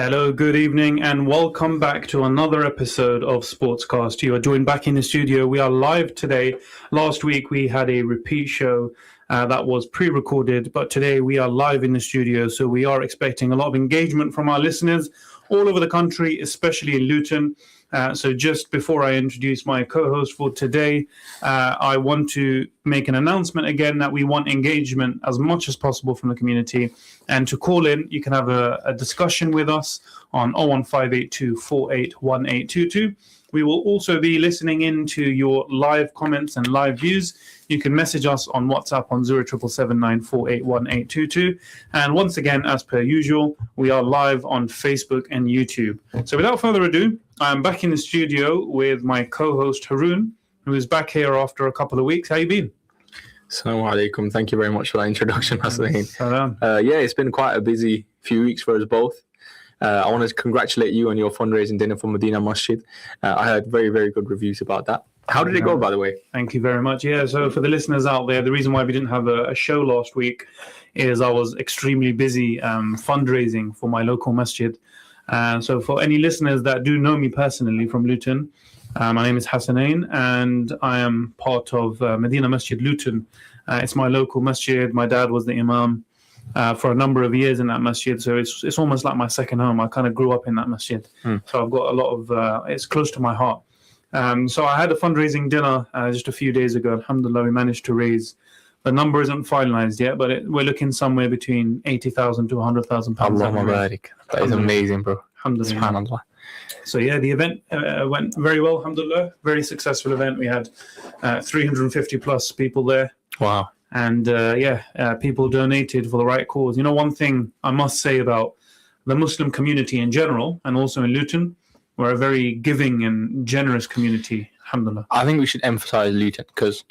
Hello, good evening, and welcome back to another episode of Sportscast. You are joined back in the studio. We are live today. Last week we had a repeat show that was pre-recorded, but today we are live in the studio, so we are expecting a lot of engagement from our listeners all over the country, especially in Luton. So just before I introduce my co-host for today, I want to make an announcement again that we want engagement as much as possible from the community. And to call in, you can have a discussion with us on 01582481822. We will also be listening into your live comments and live views. You can message us on WhatsApp on 07779481822. And once again, as per usual, we are live on Facebook and YouTube. So without further ado, I'm back in the studio with my co-host Haroon, who is back here after a couple of weeks. How you been? Assalamu alaikum. Thank you very much for that introduction, Hasanayn. Salam. Yeah, it's been quite a busy few weeks for us both. I want to congratulate you on your fundraising dinner for Medina Masjid. I heard very, very good reviews about that. How did it go, by the way? Thank you very much. Yeah, so for the listeners out there, the reason why we didn't have a show last week is I was extremely busy fundraising for my local masjid. So for any listeners that do know me personally from Luton, my name is Hasanayn and I am part of Medina Masjid Luton. It's my local masjid. My dad was the imam for a number of years in that masjid, so it's almost like my second home. I kind of grew up in that masjid, so I've got a lot of it's close to my heart. So I had a fundraising dinner just a few days ago. Alhamdulillah, we managed to raise. The number isn't finalized yet, but we're looking somewhere between 80,000 to 100,000 pounds. Allah Mabarak. That is amazing, bro. Alhamdulillah. Subhanallah. So yeah, the event went very well. Alhamdulillah, very successful event. We had 350 plus people there. Wow. And people donated for the right cause. You know, one thing I must say about the Muslim community in general, and also in Luton, we're a very giving and generous community, alhamdulillah. I think we should emphasize Luton because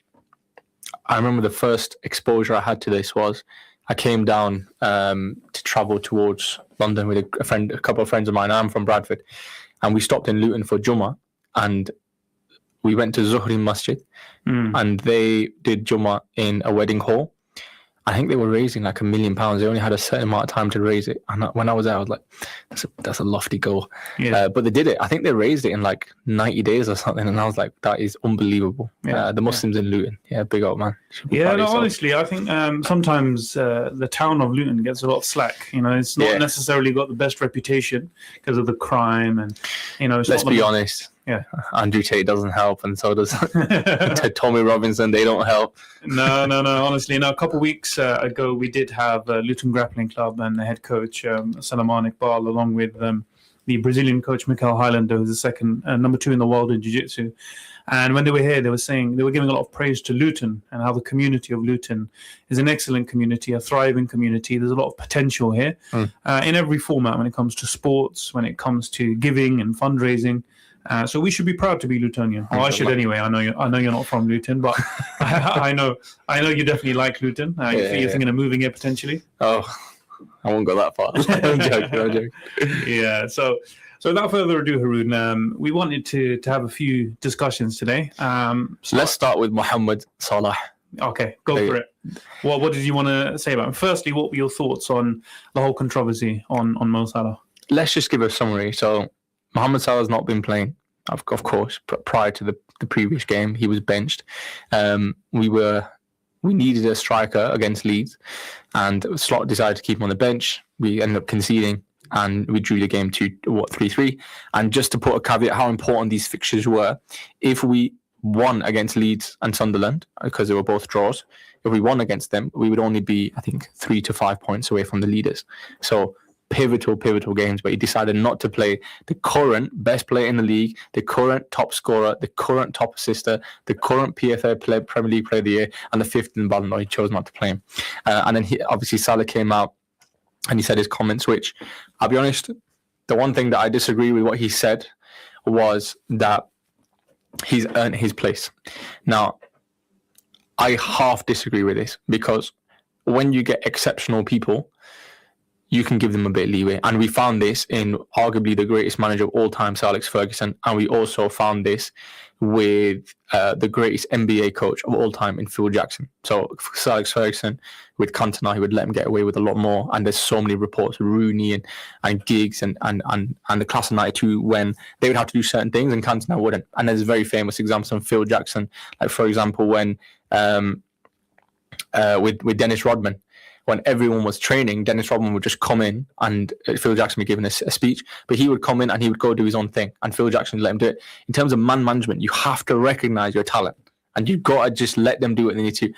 I remember the first exposure I had to this was I came down to travel towards London with a couple of friends of mine. I'm from Bradford, and we stopped in Luton for Jummah, and we went to Zuhri Masjid, and they did Jummah in a wedding hall. I think they were raising like £1 million. They only had a certain amount of time to raise it. And when I was there, I was like, that's a lofty goal. Yeah. But they did it. I think they raised it in like 90 days or something. And I was like, that is unbelievable. Yeah. The Muslims in Luton. Yeah, big up, man. Yeah, no, honestly, I think sometimes the town of Luton gets a lot of slack. You know, it's not necessarily got the best reputation because of the crime. And, you know, let's be honest. Yeah, Andrew Tate doesn't help, and so does Tommy Robinson. They don't help. No. Honestly, a couple of weeks ago, we did have Luton Grappling Club and the head coach Salah Iqbal, along with the Brazilian coach Mikel Highlander, who's the second number 2 in the world in jiu-jitsu. And when they were here, they were giving a lot of praise to Luton and how the community of Luton is an excellent community, a thriving community. There's a lot of potential here in every format when it comes to sports, when it comes to giving and fundraising. So we should be proud to be Lutonian. Well, I should anyway. I know you're not from Luton, but I know you definitely like Luton. You're thinking of moving here potentially. Oh, I won't go that far. I'm joking. Yeah. So without further ado, Haroon, we wanted to have a few discussions today. Let's start with Mohammed Salah. Okay, go for it. What did you want to say about him? Firstly, what were your thoughts on the whole controversy on Mo Salah? Let's just give a summary. So Mohammed Salah has not been playing, of course, prior to the previous game. He was benched. We needed a striker against Leeds, and Slot decided to keep him on the bench. We ended up conceding, and we drew the game to 3-3. And just to put a caveat how important these fixtures were, if we won against Leeds and Sunderland, because they were both draws, if we won against them, we would only be, I think, 3 to 5 points away from the leaders. So pivotal games, but he decided not to play the current best player in the league, the current top scorer, the current top assister, the current PFA Premier League Player of the Year, and the 5th in Ballon d'Or. He chose not to play him. And then obviously Salah came out and he said his comments, which, I'll be honest, the one thing that I disagree with what he said was that he's earned his place. Now, I half disagree with this, because when you get exceptional people, you can give them a bit of leeway. And we found this in arguably the greatest manager of all time, Sir Alex Ferguson. And we also found this with the greatest NBA coach of all time in Phil Jackson. So Sir Alex Ferguson with Cantona, he would let him get away with a lot more. And there's so many reports of Rooney and Giggs and the class of 92 when they would have to do certain things and Cantona wouldn't. And there's very famous examples of Phil Jackson, like for example when with Dennis Rodman. When everyone was training, Dennis Rodman would just come in and Phil Jackson would be giving a speech, but he would come in and he would go do his own thing and Phil Jackson would let him do it. In terms of man management, you have to recognize your talent and you've got to just let them do what they need to.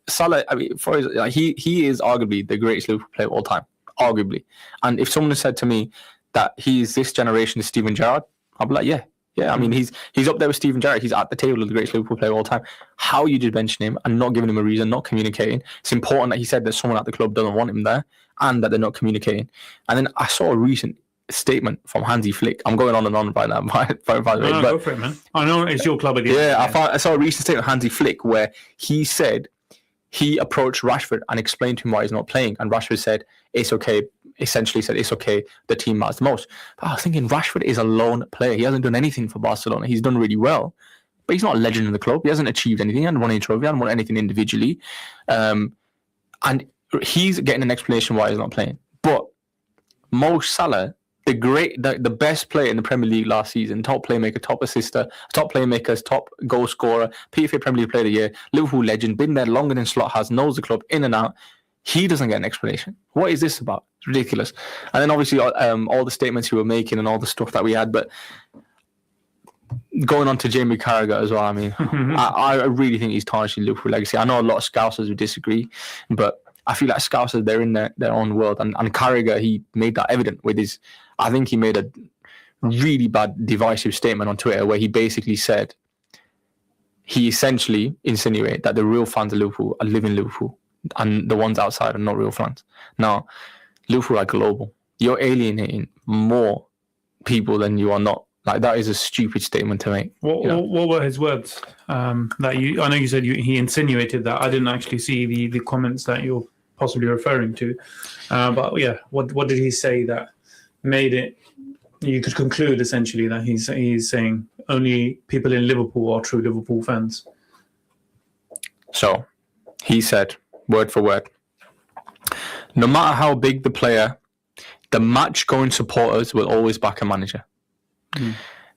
Salah, I mean, he is arguably the greatest Liverpool player of all time, arguably. And if someone had said to me that he's this generation's Steven Gerrard, I'd be like, yeah. I mean, he's up there with Steven Gerrard. He's at the table of the greatest Liverpool player of all time. How you just benching him and not giving him a reason, not communicating. It's important that he said that someone at the club doesn't want him there and that they're not communicating. And then I saw a recent statement from Hansi Flick. I'm going on and on right now, by the way. No, go for it, man. I know it's your club at the end. I saw a recent statement of Hansi Flick where he said he approached Rashford and explained to him why he's not playing. And Rashford said, it's okay. Essentially said, it's okay. The team matters the most. But I was thinking Rashford is a lone player. He hasn't done anything for Barcelona. He's done really well. But he's not a legend in the club. He hasn't achieved anything. He hasn't won any trophy. He hasn't won anything individually. And he's getting an explanation why he's not playing. But Mo Salah, the best player in the Premier League last season, top playmaker, top assister, top playmakers, top goal scorer, PFA Premier League Player of the Year, Liverpool legend, been there longer than Slot has, knows the club in and out. He doesn't get an explanation. What is this about? It's ridiculous. And then obviously all the statements he were making and all the stuff that we had. But going on to Jamie Carragher as well, I mean, I really think he's tarnishing Liverpool legacy. I know a lot of Scousers would disagree, but I feel like Scousers, they're in their own world. And Carragher, he made that evident with his... I think he made a really bad divisive statement on Twitter where he basically said, he essentially insinuated that the real fans of Liverpool live in Liverpool. And the ones outside are not real fans. Now, Liverpool are global. You're alienating more people than you are not. Like, that is a stupid statement to make. What were his words? I know you said he insinuated that. I didn't actually see the comments that you're possibly referring to. But yeah, what did he say that made it? You could conclude essentially that he's saying only people in Liverpool are true Liverpool fans. So he said, word for word, no matter how big the player, the match-going supporters will always back a manager.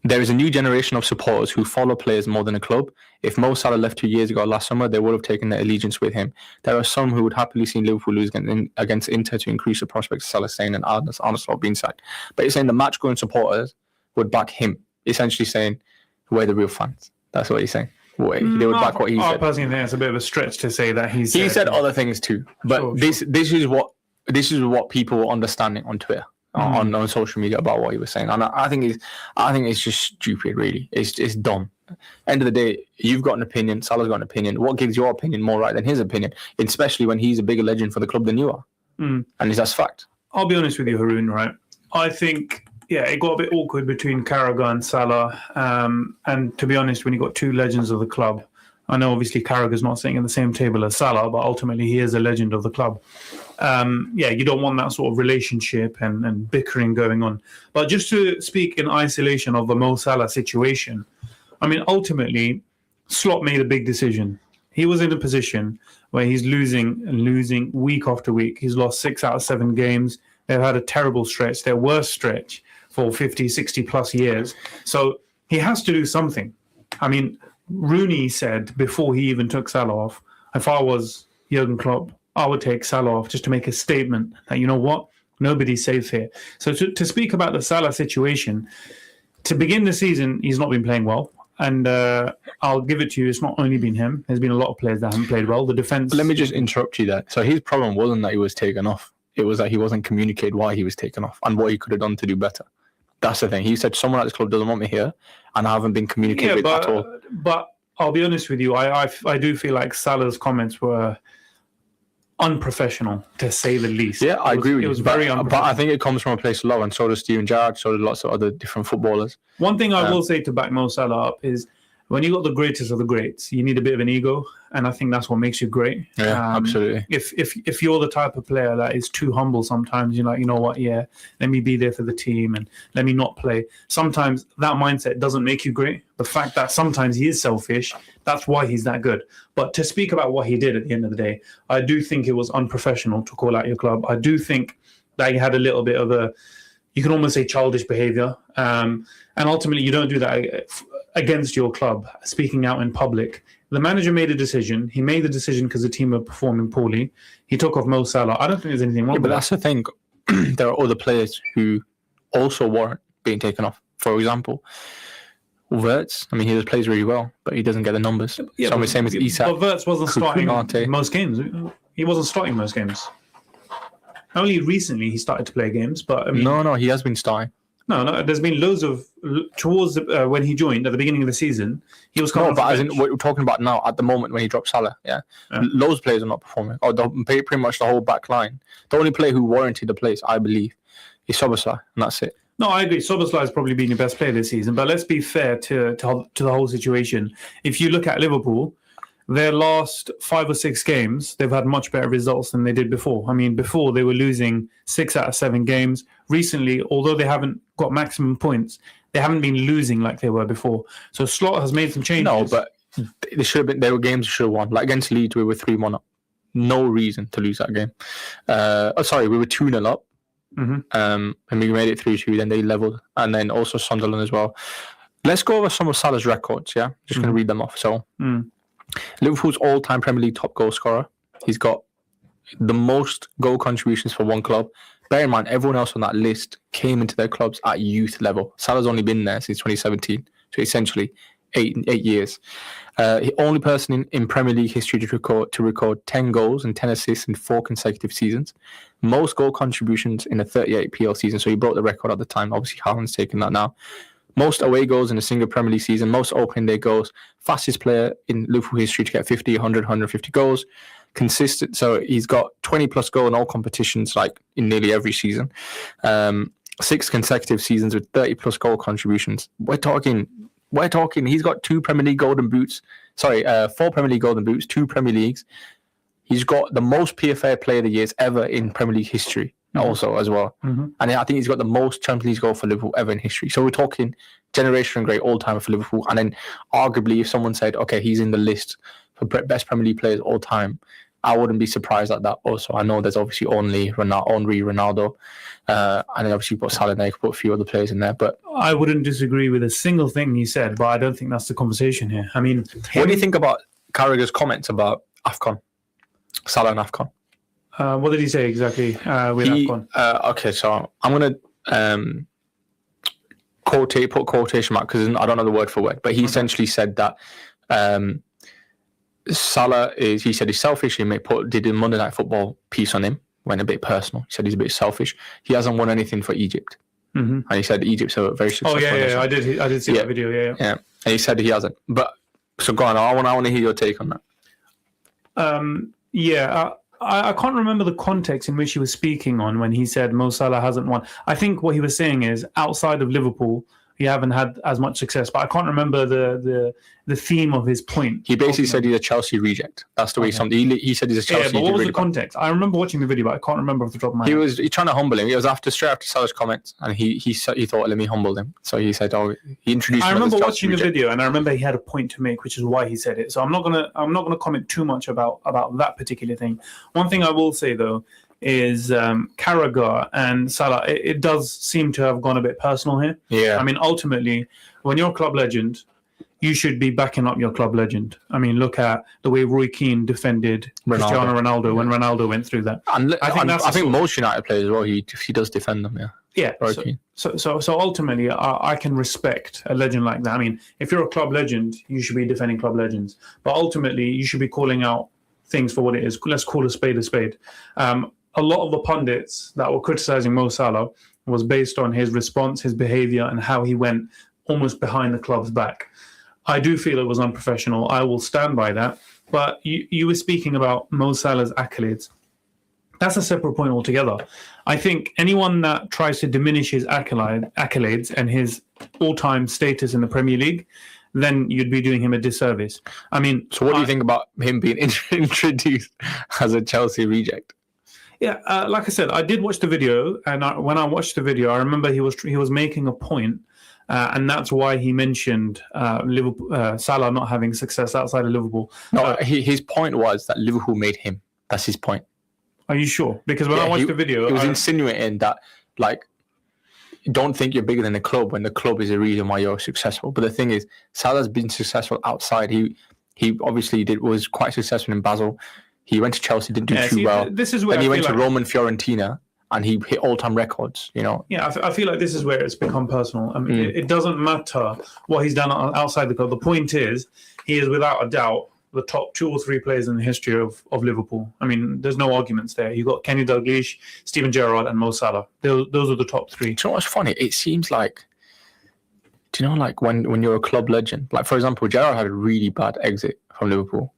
There is a new generation of supporters who follow players more than a club. If Mo Salah left 2 years ago last summer, they would have taken their allegiance with him. There are some who would happily see Liverpool lose against Inter to increase the prospects of Salah staying and Arne Slot being sacked. But he's saying the match-going supporters would back him, essentially saying we're the real fans. That's what he's saying. They would back what he said. I personally think it's a bit of a stretch to say that he said other things too. But this is what people were understanding on Twitter. On social media about what he was saying, and I think it's just stupid. Really, it's dumb. End of the day, you've got an opinion. Salah's got an opinion. What gives your opinion more right than his opinion? Especially when he's a bigger legend for the club than you are, and that's fact. I'll be honest with you, Haroon. Right, I think it got a bit awkward between Carragher and Salah, and to be honest, when you got two legends of the club. I know obviously Carragher's not sitting at the same table as Salah, but ultimately he is a legend of the club. You don't want that sort of relationship and bickering going on. But just to speak in isolation of the Mo Salah situation, I mean, ultimately, Slot made a big decision. He was in a position where he's losing week after week. He's lost 6 out of 7 games. They've had a terrible stretch, their worst stretch for 50, 60 plus years. So he has to do something. I mean, Rooney said before he even took Salah off, if I was Jurgen Klopp, I would take Salah off just to make a statement that, you know what, nobody's safe here. So to speak about the Salah situation, to begin the season, he's not been playing well. And I'll give it to you, it's not only been him. There's been a lot of players that haven't played well. The defence... Let me just interrupt you there. So his problem wasn't that he was taken off. It was that he wasn't communicated why he was taken off and what he could have done to do better. That's the thing. He said, someone at this club doesn't want me here, and I haven't been communicated with at all. But I'll be honest with you, I do feel like Salah's comments were unprofessional, to say the least. Yeah, I agree with you. It was very unprofessional. But I think it comes from a place of love, and so does Steven Gerrard, so do lots of other different footballers. One thing I will say to back Mo Salah up is when you got the greatest of the greats, you need a bit of an ego, and I think that's what makes you great. Yeah, absolutely. If you're the type of player that is too humble, sometimes you're like, you know what, yeah, let me be there for the team and let me not play. Sometimes that mindset doesn't make you great. The fact that sometimes he is selfish, that's why he's that good. But to speak about what he did at the end of the day, I do think it was unprofessional to call out your club. I do think that he had a little bit of you can almost say childish behavior. And ultimately, you don't do that against your club, speaking out in public. The manager made a decision. He made the decision because the team were performing poorly. He took off Mo Salah. I don't think there's anything wrong with but that. that's the thing. There are other players who also weren't being taken off. For example, Wirtz, I mean, he plays really well, but he doesn't get the numbers. Yeah, so I'm the same with Isak. But Wirtz wasn't starting Konate. most games. He wasn't starting most games. Only recently he started to play games, but I mean, No, he has been starting. No. There's been loads of towards when he joined at the beginning of the season. He was No, but as in what we're talking about now, at the moment when he dropped Salah, loads of players are not performing. Or pretty much the whole back line. The only player who warranted the place, I believe, is Szoboszlai, and that's it. No, I agree. Szoboszlai has probably been your best player this season, but let's be fair to the whole situation. If you look at Liverpool, their last 5 or 6 games, they've had much better results than they did before. I mean, before they were losing 6 out of 7 games. Recently, although they haven't got maximum points, they haven't been losing like they were before. So Slot has made some changes. No, but they should have been. There were games they should have won. Like against Leeds, we were 3-1 up. No reason to lose that game. We were 2-0 up. Mm-hmm. And we made it 3-2. Then they leveled, and then also Sunderland as well. Let's go over some of Salah's records. Yeah, just going to read them off. So. Liverpool's all-time Premier League top goal scorer. He's got the most goal contributions for one club. Bear in mind, everyone else on that list came into their clubs at youth level. Salah's only been there since 2017, so essentially 8 years. The only person in Premier League history to record 10 goals and 10 assists in 4 consecutive seasons. Most goal contributions in a 38 PL season, so he broke the record at the time. Obviously, Haroon's taken that now. Most away goals in a single Premier League season, most opening day goals, fastest player in Liverpool history to get 50, 100, 150 goals. Consistent, so he's got 20 plus goal in all competitions, like in nearly every season. 6 consecutive seasons with 30 plus goal contributions. We're talking, he's got 2 Premier League golden boots. 4 Premier League golden boots, 2 Premier Leagues. He's got the most PFA player of the years ever in Premier League history. Also as well. And I think he's got the most Champions League goal for Liverpool ever in history. So we're talking generation great all-time for Liverpool. And then arguably if someone said, okay, he's in the list for best Premier League players all time, I wouldn't be surprised at that also. I know there's obviously Henry, Ronaldo, and then obviously put Salah there, put a few other players in there. But I wouldn't disagree with a single thing he said, but I don't think that's the conversation here. I mean, what do you think about Carragher's comments about AFCON? Salah and AFCON? What did he say exactly with AFCON? Okay, so I'm going to put quotation mark because I don't know the word for word, but he essentially said that Salah he said he's selfish. He did a Monday Night Football piece on him, went a bit personal. He said he's a bit selfish. He hasn't won anything for Egypt. And he said Egypt's a very successful nation. I did see that video, yeah. And he said he hasn't. But, so go on, I want to hear your take on that. I can't remember the context in which he was speaking on when he said Mo Salah hasn't won. I think what he was saying is outside of Liverpool, he haven't had as much success. But I can't remember the theme of his point. He basically said he's a Chelsea reject. That's the way he said he's a Chelsea reject. But what was the context? I remember watching the video, but I can't remember off the top of my head. He trying to humble him. It was straight after Salah's comments, and he thought, let me humble him. So he said, he introduced him. I remember watching the video, and I remember he had a point to make, which is why he said it. So I'm not gonna comment too much about that particular thing. One thing I will say though is Carragher and Salah, it does seem to have gone a bit personal here. Yeah. I mean, ultimately, when you're a club legend, you should be backing up your club legend. I mean, look at the way Roy Keane defended Cristiano Ronaldo when Ronaldo went through that. And I think most United players as well, he does defend them, yeah. So ultimately, I can respect a legend like that. I mean, if you're a club legend, you should be defending club legends. But ultimately, you should be calling out things for what it is. Let's call a spade a spade. A lot of the pundits that were criticizing Mo Salah was based on his response, his behavior, and how he went almost behind the club's back. I do feel it was unprofessional. I will stand by that. But you were speaking about Mo Salah's accolades. That's a separate point altogether. I think anyone that tries to diminish his accolades and his all-time status in the Premier League then you'd be doing him a disservice. I mean, So what do you think about him being introduced as a Chelsea reject? Yeah, like I said, I did watch the video, and when I watched the video, I remember he was making a point, and that's why he mentioned Liverpool, Salah not having success outside of Liverpool. No, his point was that Liverpool made him. That's his point. Are you sure? Because when I watched the video, he was insinuating that, like, don't think you're bigger than the club when the club is a reason why you're successful. But the thing is, Salah's been successful outside. He obviously was quite successful in Basel. He went to Chelsea, didn't do too well. This is where then he went to Rome and Fiorentina, and he hit all-time records. You know. Yeah, I feel like this is where it's become personal. I mean, it doesn't matter what he's done outside the club. The point is, he is without a doubt the top 2 or 3 players in the history of Liverpool. I mean, there's no arguments there. You got Kenny Dalglish, Steven Gerrard, and Mo Salah. Those are the top 3. Do you know what's funny? It seems like, do you know, like when you're a club legend, like for example, Gerrard had a really bad exit from Liverpool.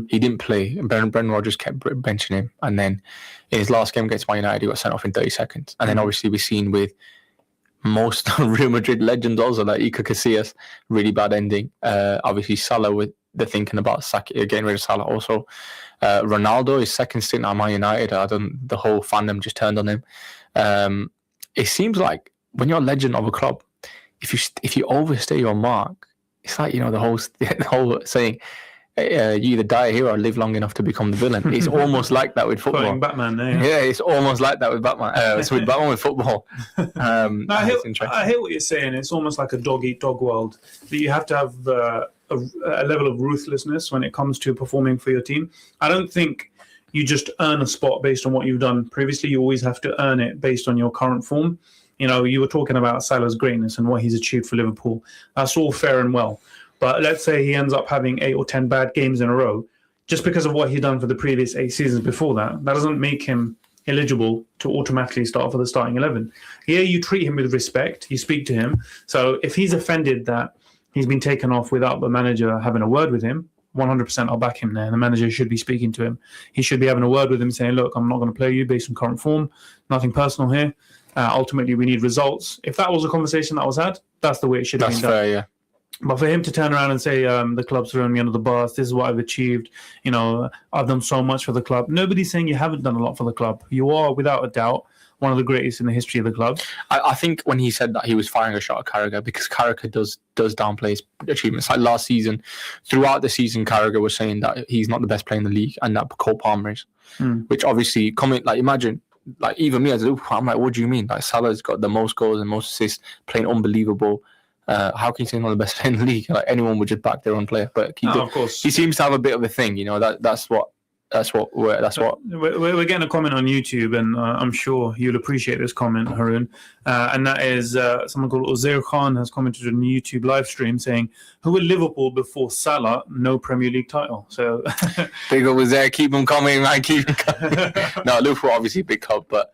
He didn't play. Brendan Rodgers kept benching him, and then in his last game against Man United, he got sent off in 30 seconds. And then obviously we've seen with most Real Madrid legends also, like Iker Casillas, really bad ending. Obviously Salah with the thinking about getting rid of Salah also. Ronaldo, his second stint at Man United, the whole fandom just turned on him. It seems like when you're a legend of a club, if you overstay your mark, it's like, you know, the whole saying, you either die here or live long enough to become the villain. It's almost like that with football. Quoting Batman there. Yeah, it's almost like that with Batman. It's with Batman with football. I hear what you're saying. It's almost like a dog-eat-dog world. That you have to have a level of ruthlessness when it comes to performing for your team. I don't think you just earn a spot based on what you've done previously. You always have to earn it based on your current form. You know, you were talking about Salah's greatness and what he's achieved for Liverpool. That's all fair and well. But let's say he ends up having 8 or 10 bad games in a row, just because of what he's done for the previous 8 seasons before that. That doesn't make him eligible to automatically start for the starting 11. Here, you treat him with respect. You speak to him. So if he's offended that he's been taken off without the manager having a word with him, 100% I'll back him there. The manager should be speaking to him. He should be having a word with him saying, look, I'm not going to play you based on current form. Nothing personal here. Ultimately, we need results. If that was a conversation that was had, that's the way it should have been done. That's fair, yeah. But for him to turn around and say, the club's throwing me under the bus, this is what I've achieved, you know, I've done so much for the club. Nobody's saying you haven't done a lot for the club. You are, without a doubt, one of the greatest in the history of the club. I think when he said that, he was firing a shot at Carragher, because Carragher does downplay his achievements. Like last season, throughout the season, Carragher was saying that he's not the best player in the league and that Cole Palmer is. Which obviously, imagine, like even me as a Liverpool, I'm like, what do you mean? Like Salah's got the most goals and most assists, playing unbelievable. How can you say he's not the best player in the league? Like anyone would just back their own player, but of course, he seems to have a bit of a thing. You know, that's what we're getting a comment on YouTube, and I'm sure you'll appreciate this comment, Haroon. And that is someone called Uzair Khan has commented on the YouTube live stream saying, "Who were Liverpool before Salah? No Premier League title." So big up Uzair, keep them coming, man, keep them coming. No, Liverpool obviously a big club, but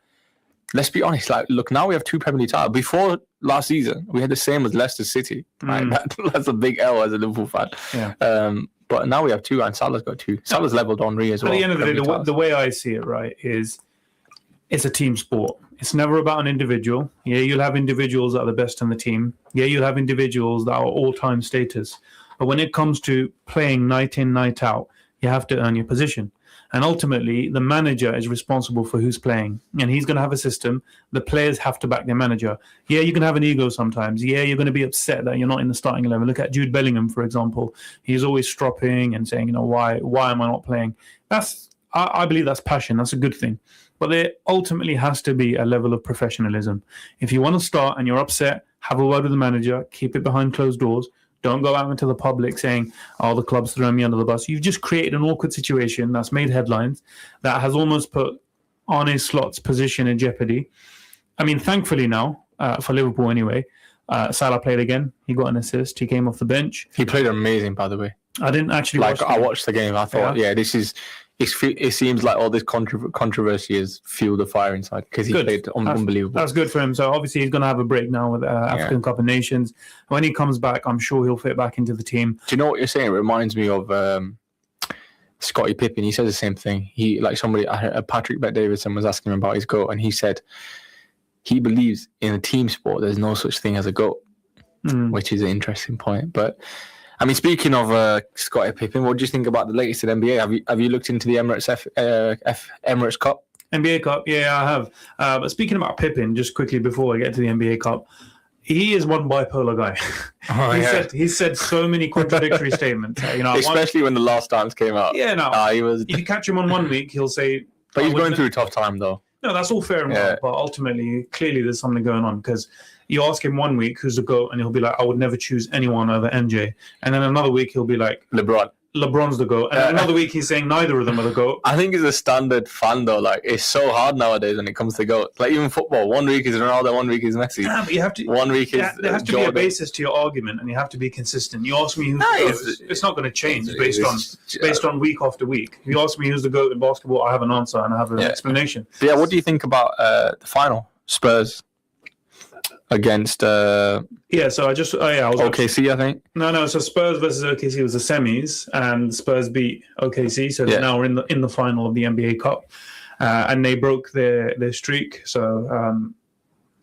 let's be honest. Like, look, now we have 2 Premier League titles. Before last season, we had the same as Leicester City. Right? That's a big L as a Liverpool fan. Yeah. But now we have 2, and Salah's got 2. Salah's leveled Henry as well. At the end of the day, the way I see it, right, is it's a team sport. It's never about an individual. Yeah, you'll have individuals that are the best in the team. Yeah, you'll have individuals that are all-time status. But when it comes to playing night in, night out, you have to earn your position. And ultimately, the manager is responsible for who's playing. And he's going to have a system. The players have to back their manager. Yeah, you can have an ego sometimes. Yeah, you're going to be upset that you're not in the starting 11. Look at Jude Bellingham, for example. He's always stropping and saying, you know, why am I not playing? I believe that's passion. That's a good thing. But there ultimately has to be a level of professionalism. If you want to start and you're upset, have a word with the manager. Keep it behind closed doors. Don't go out into the public saying, oh, the club's throwing me under the bus. You've just created an awkward situation that's made headlines, that has almost put Arne Slot's position in jeopardy. I mean, thankfully now, for Liverpool anyway, Salah played again. He got an assist. He came off the bench. He played amazing, by the way. I didn't actually watch I watched the game. I thought, it seems like all this controversy has fueled the fire inside, because he played unbelievable. That's good for him. So obviously he's going to have a break now with African Cup of Nations. When he comes back, I'm sure he'll fit back into the team. Do you know what you're saying? It reminds me of Scottie Pippen. He says the same thing. Patrick Bet-Davidson was asking him about his GOAT, and he said he believes in a team sport there's no such thing as a GOAT, which is an interesting point. But I mean, speaking of Scottie Pippen, what do you think about the latest in NBA? Have you looked into the Emirates Cup? NBA Cup, yeah, I have. But speaking about Pippen, just quickly before I get to the NBA Cup, he is one bipolar guy. He said so many contradictory statements. Especially when the last dance came out. Yeah, no. He was. If you catch him on 1 week, he'll say. But he's going through a tough time, though. No, that's all fair enough. But ultimately, clearly, there's something going on because you ask him 1 week who's the GOAT, and he'll be like, I would never choose anyone over MJ. And then another week, he'll be like, LeBron's the GOAT. And then another week, he's saying neither of them are the GOAT. I think he's a standard fan, though. Like, it's so hard nowadays when it comes to GOAT. Like, even football, 1 week is Ronaldo, 1 week is Messi. Yeah, but you have to. 1 week is there has to Jordan. be a basis to your argument, and you have to be consistent. You ask me who's the GOAT, it's not going to change based on week after week. If you ask me who's the GOAT in basketball, I have an answer and I have an explanation. But yeah, what do you think about the final? Spurs against so I was OKC, I think. No, so Spurs versus OKC was the semis, and Spurs beat OKC, so now we're in the final of the NBA Cup, and they broke their streak. So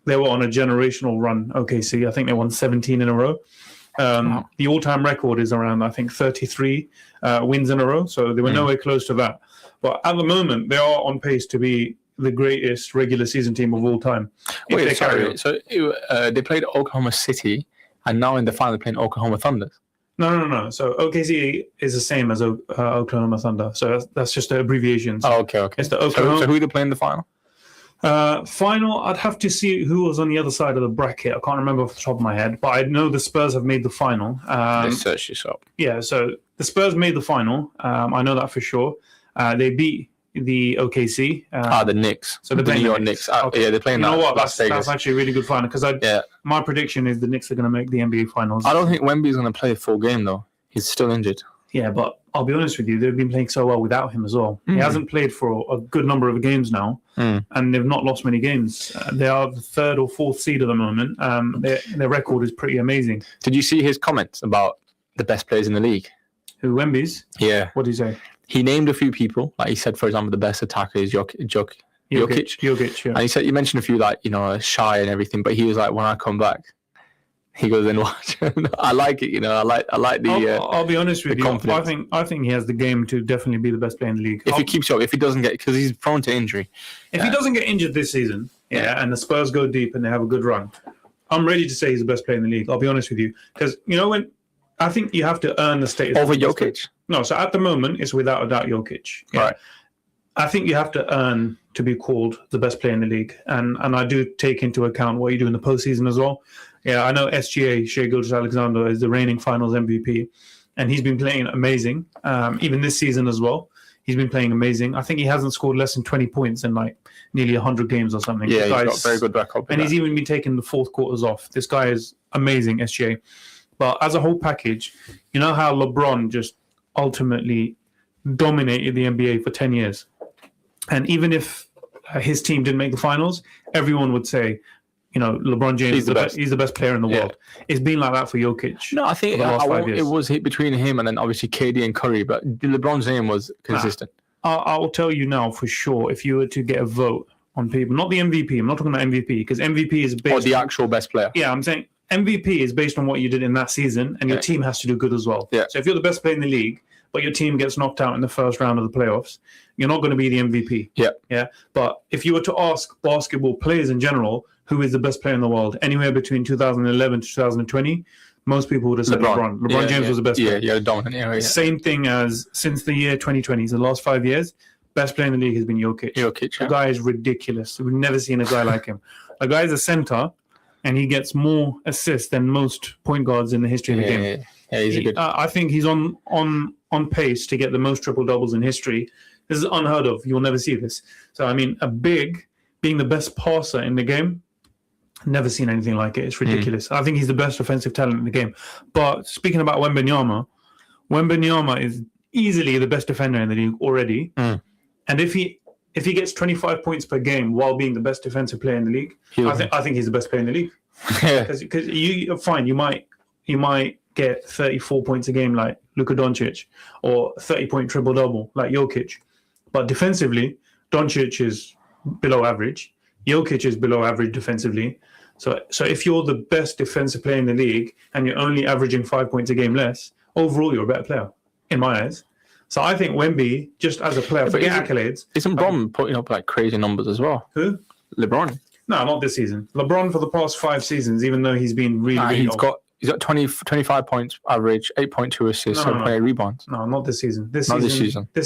they were on a generational run. OKC, I think they won 17 in a row. The all-time record is around, I think, 33 wins in a row. So they were nowhere close to that. But at the moment, they are on pace to be the greatest regular season team of all time. Wait, sorry. So they played Oklahoma City, and now in the final they're playing Oklahoma Thunder. No. So OKC is the same as Oklahoma Thunder. So that's just the abbreviations. Oh, okay. It's the Oklahoma. So who are they playing in the final? Final, I'd have to see who was on the other side of the bracket. I can't remember off the top of my head, but I know the Spurs have made the final. Let's search this up. Yeah, so the Spurs made the final. I know that for sure. They beat the OKC. The Knicks. So the New York Knicks. Yeah, they're playing that. You know what? That's actually a really good final because my prediction is the Knicks are going to make the NBA Finals. I don't think Wemby's going to play a full game, though. He's still injured. Yeah, but I'll be honest with you, they've been playing so well without him as well. He hasn't played for a good number of games now, and they've not lost many games. They are the third or fourth seed at the moment. Their record is pretty amazing. Did you see his comments about the best players in the league? Who, Wemby's? Yeah. What did he say? He named a few people. Like he said, for example, the best attacker is Jokic. Yeah. And he mentioned a few, like, shy and everything, but he was like, when I come back, he goes, then watch. I like it, I like the. I'll be honest with you. Confidence. I think he has the game to definitely be the best player in the league. If he keeps up, if he doesn't get, because he's prone to injury. If he doesn't get injured this season, and the Spurs go deep and they have a good run, I'm ready to say he's the best player in the league. I'll be honest with you, because when I think you have to earn the status over Jokic. No, so at the moment it's without a doubt Jokic. Yeah. Right. I think you have to earn to be called the best player in the league, and I do take into account what you do in the postseason as well. Yeah, I know SGA, Shai Gilgeous-Alexander, is the reigning Finals MVP, and he's been playing amazing. Even this season as well, he's been playing amazing. I think he hasn't scored less than 20 points in like nearly 100 games or something. Yeah, he's got very good record. And he's even been taking the fourth quarters off. This guy is amazing, SGA. But as a whole package, you know how LeBron just ultimately dominated the NBA for 10 years. And even if his team didn't make the finals, everyone would say, LeBron James he's the best player in the world. It's been like that for Jokic. No, I think it was hit between him and then obviously KD and Curry, but LeBron's name was consistent. I'll tell you now for sure, if you were to get a vote on people, not the MVP, I'm not talking about MVP, because MVP is based the actual best player. Yeah, I'm saying MVP is based on what you did in that season, and your team has to do good as well. Yeah. So if you're the best player in the league, but your team gets knocked out in the first round of the playoffs, you're not going to be the MVP. Yeah. Yeah. But if you were to ask basketball players in general, who is the best player in the world, anywhere between 2011 to 2020, most people would have said LeBron. LeBron James was the best player. Yeah, dominant. Yeah. Same thing as since the year 2020, so the last 5 years, best player in the league has been Jokic. The guy is ridiculous. We've never seen a guy like him. A guy is a center, and he gets more assists than most point guards in the history of the game. Yeah, he's a good. I think he's on pace to get the most triple doubles in history. This is unheard of. You'll never see this. So I mean, a big being the best passer in the game, never seen anything like it. It's ridiculous. I think he's the best offensive talent in the game. But speaking about Wembanyama is easily the best defender in the league already. And if he gets 25 points per game while being the best defensive player in the league, I think he's the best player in the league. Because you might get 34 points a game like Luka Doncic, or 30-point triple-double like Jokic. But defensively, Doncic is below average. Jokic is below average defensively. So if you're the best defensive player in the league and you're only averaging 5 points a game less, overall you're a better player, in my eyes. So I think Wemby, just as a player, forget accolades. Isn't Bron putting up like crazy numbers as well? Who? LeBron. No, not this season. LeBron for the past 5 seasons, even though he's been really He's got 25 points average, 8.2 assists, 7.8 rebounds. No, not this season. This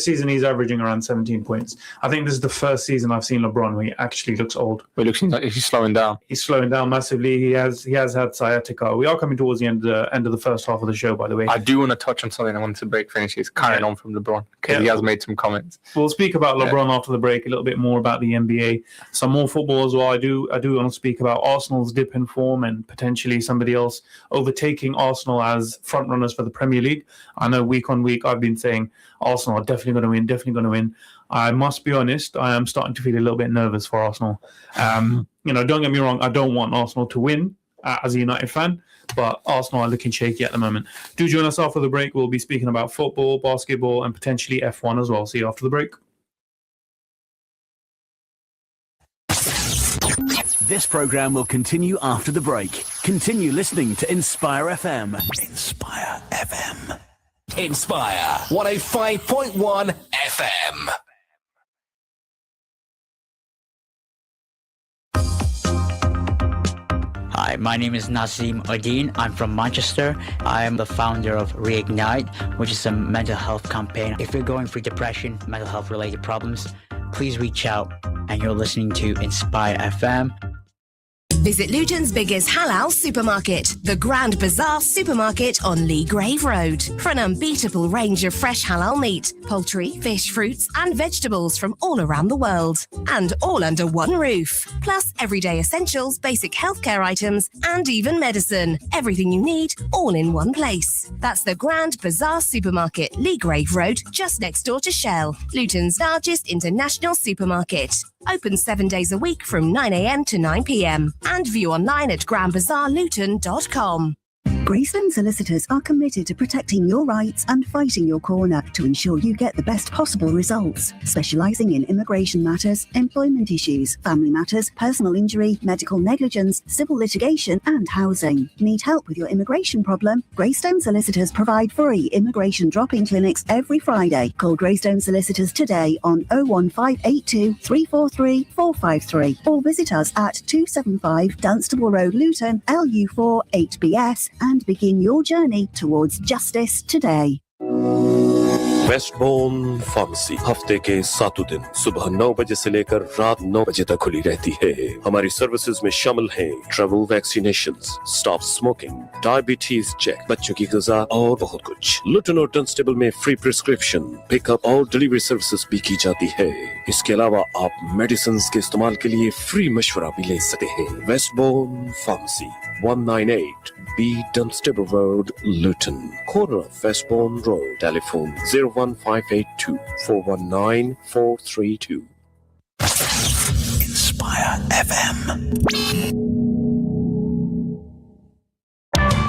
season he's averaging around 17 points. I think this is the first season I've seen LeBron where he actually looks old. It looks like he's slowing down. He's slowing down massively. He has had sciatica. We are coming towards the end of the first half of the show, by the way. I do want to touch on something I wanted to break finishes, carrying on from LeBron, because he has made some comments. We'll speak about LeBron after the break, a little bit more about the NBA, some more football as well. I do want to speak about Arsenal's dip in form and potentially somebody else overtaking Arsenal as front runners for the Premier League. I know week on week I've been saying Arsenal are definitely going to win. I must be honest, I am starting to feel a little bit nervous for Arsenal. Don't get me wrong, I don't want Arsenal to win as a United fan, but Arsenal are looking shaky at the moment. Do join us after the break. We'll be speaking about football, basketball, and potentially F1 as well. See you after the break. This program will continue after the break. Continue listening to Inspire FM. Inspire FM. Inspire 105.1 FM. Hi, my name is Naseem Adin. I'm from Manchester. I am the founder of Reignite, which is a mental health campaign. If you're going through depression, mental health related problems, please reach out. And you're listening to Inspire FM. Visit Luton's biggest halal supermarket, the Grand Bazaar Supermarket on Lee Grave Road, for an unbeatable range of fresh halal meat, poultry, fish, fruits and vegetables from all around the world. And all under one roof. Plus everyday essentials, basic healthcare items and even medicine. Everything you need, all in one place. That's the Grand Bazaar Supermarket, Lee Grave Road, just next door to Shell, Luton's largest international supermarket. Open 7 days a week from 9 a.m. to 9 p.m. and view online at grandbazaarluton.com. Greystone Solicitors are committed to protecting your rights and fighting your corner to ensure you get the best possible results. Specialising in immigration matters, employment issues, family matters, personal injury, medical negligence, civil litigation and housing. Need help with your immigration problem? Greystone Solicitors provide free immigration drop-in clinics every Friday. Call Greystone Solicitors today on 01582 343 453 or visit us at 275 Dunstable Road, Luton, LU4 8BS and begin your journey towards justice today. Westbourne pharmacy हफ्ते के 7 दिन सुबह 9 बजे से लेकर रात 9 बजे तक खुली रहती है। हमारी सर्विसेज में शामिल हैं travel vaccinations, stop smoking, diabetes check, बच्चों की ग़िज़ा और बहुत कुछ। लुटन और डंस्टेबल में फ्री प्रिस्क्रिप्शन, पिकअप और डिलीवरी सर्विसेज भी की जाती है। इसके अलावा आप मेडिसिन के इस्तेमाल के लिए फ्री मशवरा भी ले सकते हैं। वेस्टबोर्न pharmacy 198 B Dunstable Road, Luton, corner of Westbourne Road. Telephone 01582 419 432. Inspire FM.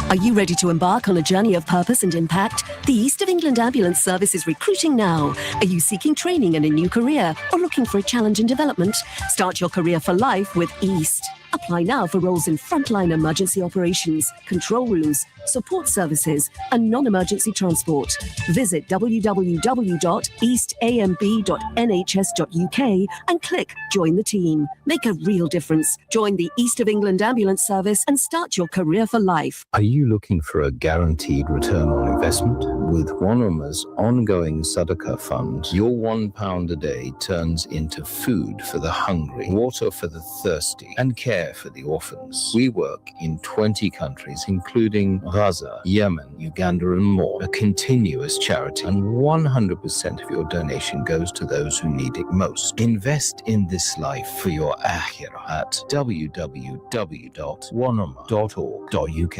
Are you ready to embark on a journey of purpose and impact? The East of England Ambulance Service is recruiting now. Are you seeking training and a new career or looking for a challenge in development? Start your career for life with East. Apply now for roles in frontline emergency operations, control rooms, support services and non-emergency transport. Visit www.eastamb.nhs.uk and click Join the Team. Make a real difference. Join the East of England Ambulance Service and start your career for life. Are you looking for a guaranteed return on investment? With Wanama's ongoing Sadaqah fund, your £1 a day turns into food for the hungry, water for the thirsty, and care for the orphans. We work in 20 countries, including Gaza, Yemen, Uganda, and more. A continuous charity, and 100% of your donation goes to those who need it most. Invest in this life for your akhirah at www.wanama.org.uk.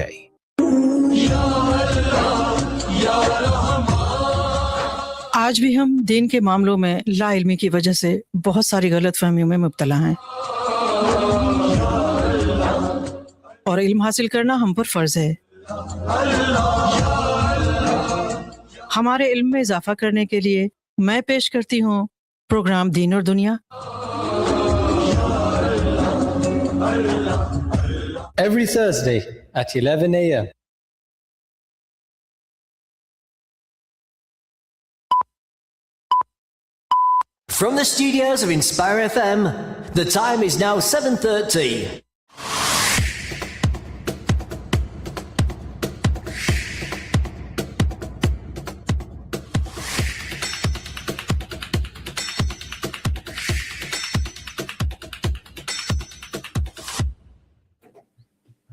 आज भी हम दीन के मामलों में लाइल्मी की वजह से बहुत सारी गलतफहमियों में मुब्तला हैं और इल्म हासिल करना हम पर फर्ज है। हमारे इल्म में इजाफा करने के लिए मैं पेश करती हूँ प्रोग्राम दीन और दुनिया। Every Thursday at 11 a.m. From the studios of Inspire FM, the time is now 7:30.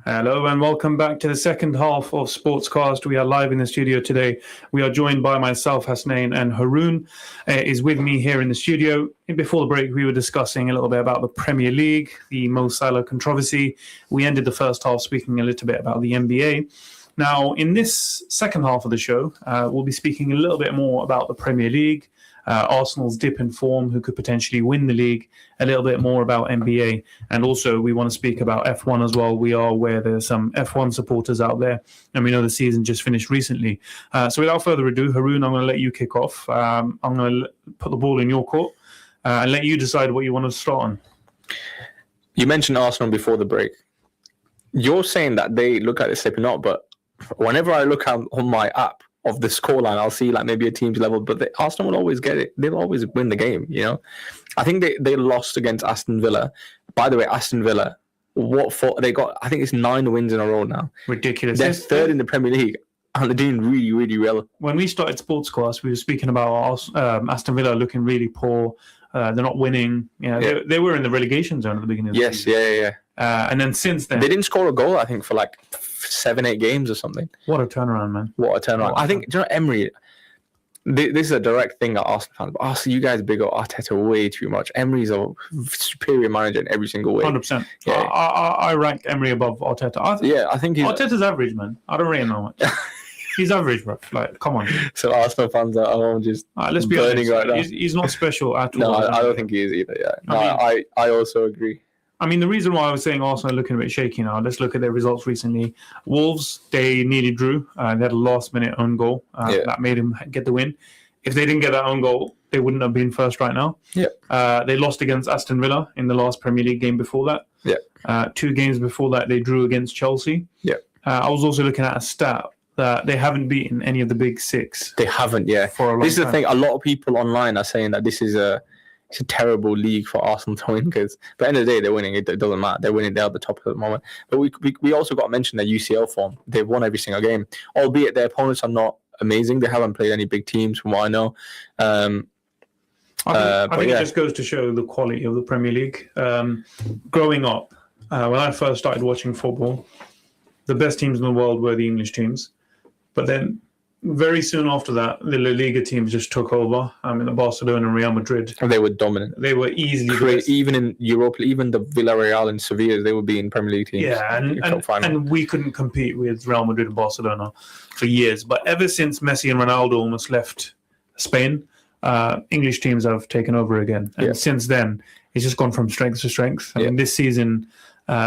Hello and welcome back to the second half of Sportscast. We are live in the studio today. We are joined by myself, Hasanayn, and Haroon is with me here in the studio. Before the break, we were discussing a little bit about the Premier League, the Mo Salah controversy. We ended the first half speaking a little bit about the NBA. Now, in this second half of the show, we'll be speaking a little bit more about the Premier League, Arsenal's dip in form, who could potentially win the league, a little bit more about NBA, and also we want to speak about F1 as well. We are aware there's some F1 supporters out there, and we know the season just finished recently. So without further ado, Haroon, I'm going to let you kick off. I'm going to put the ball in your court and let you decide what you want to start on. You mentioned Arsenal before the break. You're saying that they look like they're slipping up, but whenever I look on my app of the scoreline, I'll see like maybe a team's level, but Arsenal will always get it. They'll always win the game, you know. I think they lost against Aston Villa. By the way, Aston Villa, they got? I think it's 9 wins in a row now. Ridiculous. They're third in the Premier League, and they're doing really, really well. When we started Sportscast, we were speaking about Aston Villa looking really poor. They're not winning. You know, they were in the relegation zone at the beginning of the season. Yeah. And then since then, they didn't score a goal, I think, for like 7-8 games or something. What a turnaround, man. What a turnaround. I think, do you know, Emery, this is a direct thing at Arsenal fans, but Arsenal, you guys big up Arteta way too much. Emery's a superior manager in every single way. 100%. Yeah. I rank Emery above Arteta. I think Arteta's average, man. I don't rate him that much. He's average, bro. Like, come on. So Arsenal fans are home just let's be burning honest. right now. He's not special at all. No, I don't think he is either. Yeah, I also agree. I mean, the reason why I was saying Arsenal are looking a bit shaky now, let's look at their results recently. Wolves, they nearly drew. They had a last-minute own goal that made him get the win. If they didn't get that own goal, they wouldn't have been first right now. Yeah. They lost against Aston Villa in the last Premier League game before that. Yeah. 2 games before that, they drew against Chelsea. Yeah. I was also looking at a stat that they haven't beaten any of the big 6. They haven't, yeah. For a long this is time. the thing. A lot of people online are saying that this is it's a terrible league for Arsenal to win because, but at the end of the day, they're winning. It doesn't matter. They're winning. They're at the top at the moment. But we also got to mention their UCL form. They've won every single game, albeit their opponents are not amazing. They haven't played any big teams, from what I know. I think it just goes to show the quality of the Premier League. Growing up, when I first started watching football, the best teams in the world were the English teams. But then very soon after that, the La Liga teams just took over. The Barcelona and Real Madrid. And they were dominant. They were easily great. Even in Europe, even the Villarreal and Sevilla, they would be in Premier League teams. Yeah, and we couldn't compete with Real Madrid and Barcelona for years. But ever since Messi and Ronaldo almost left Spain, English teams have taken over again. And since then, it's just gone from strength to strength. I mean, this season,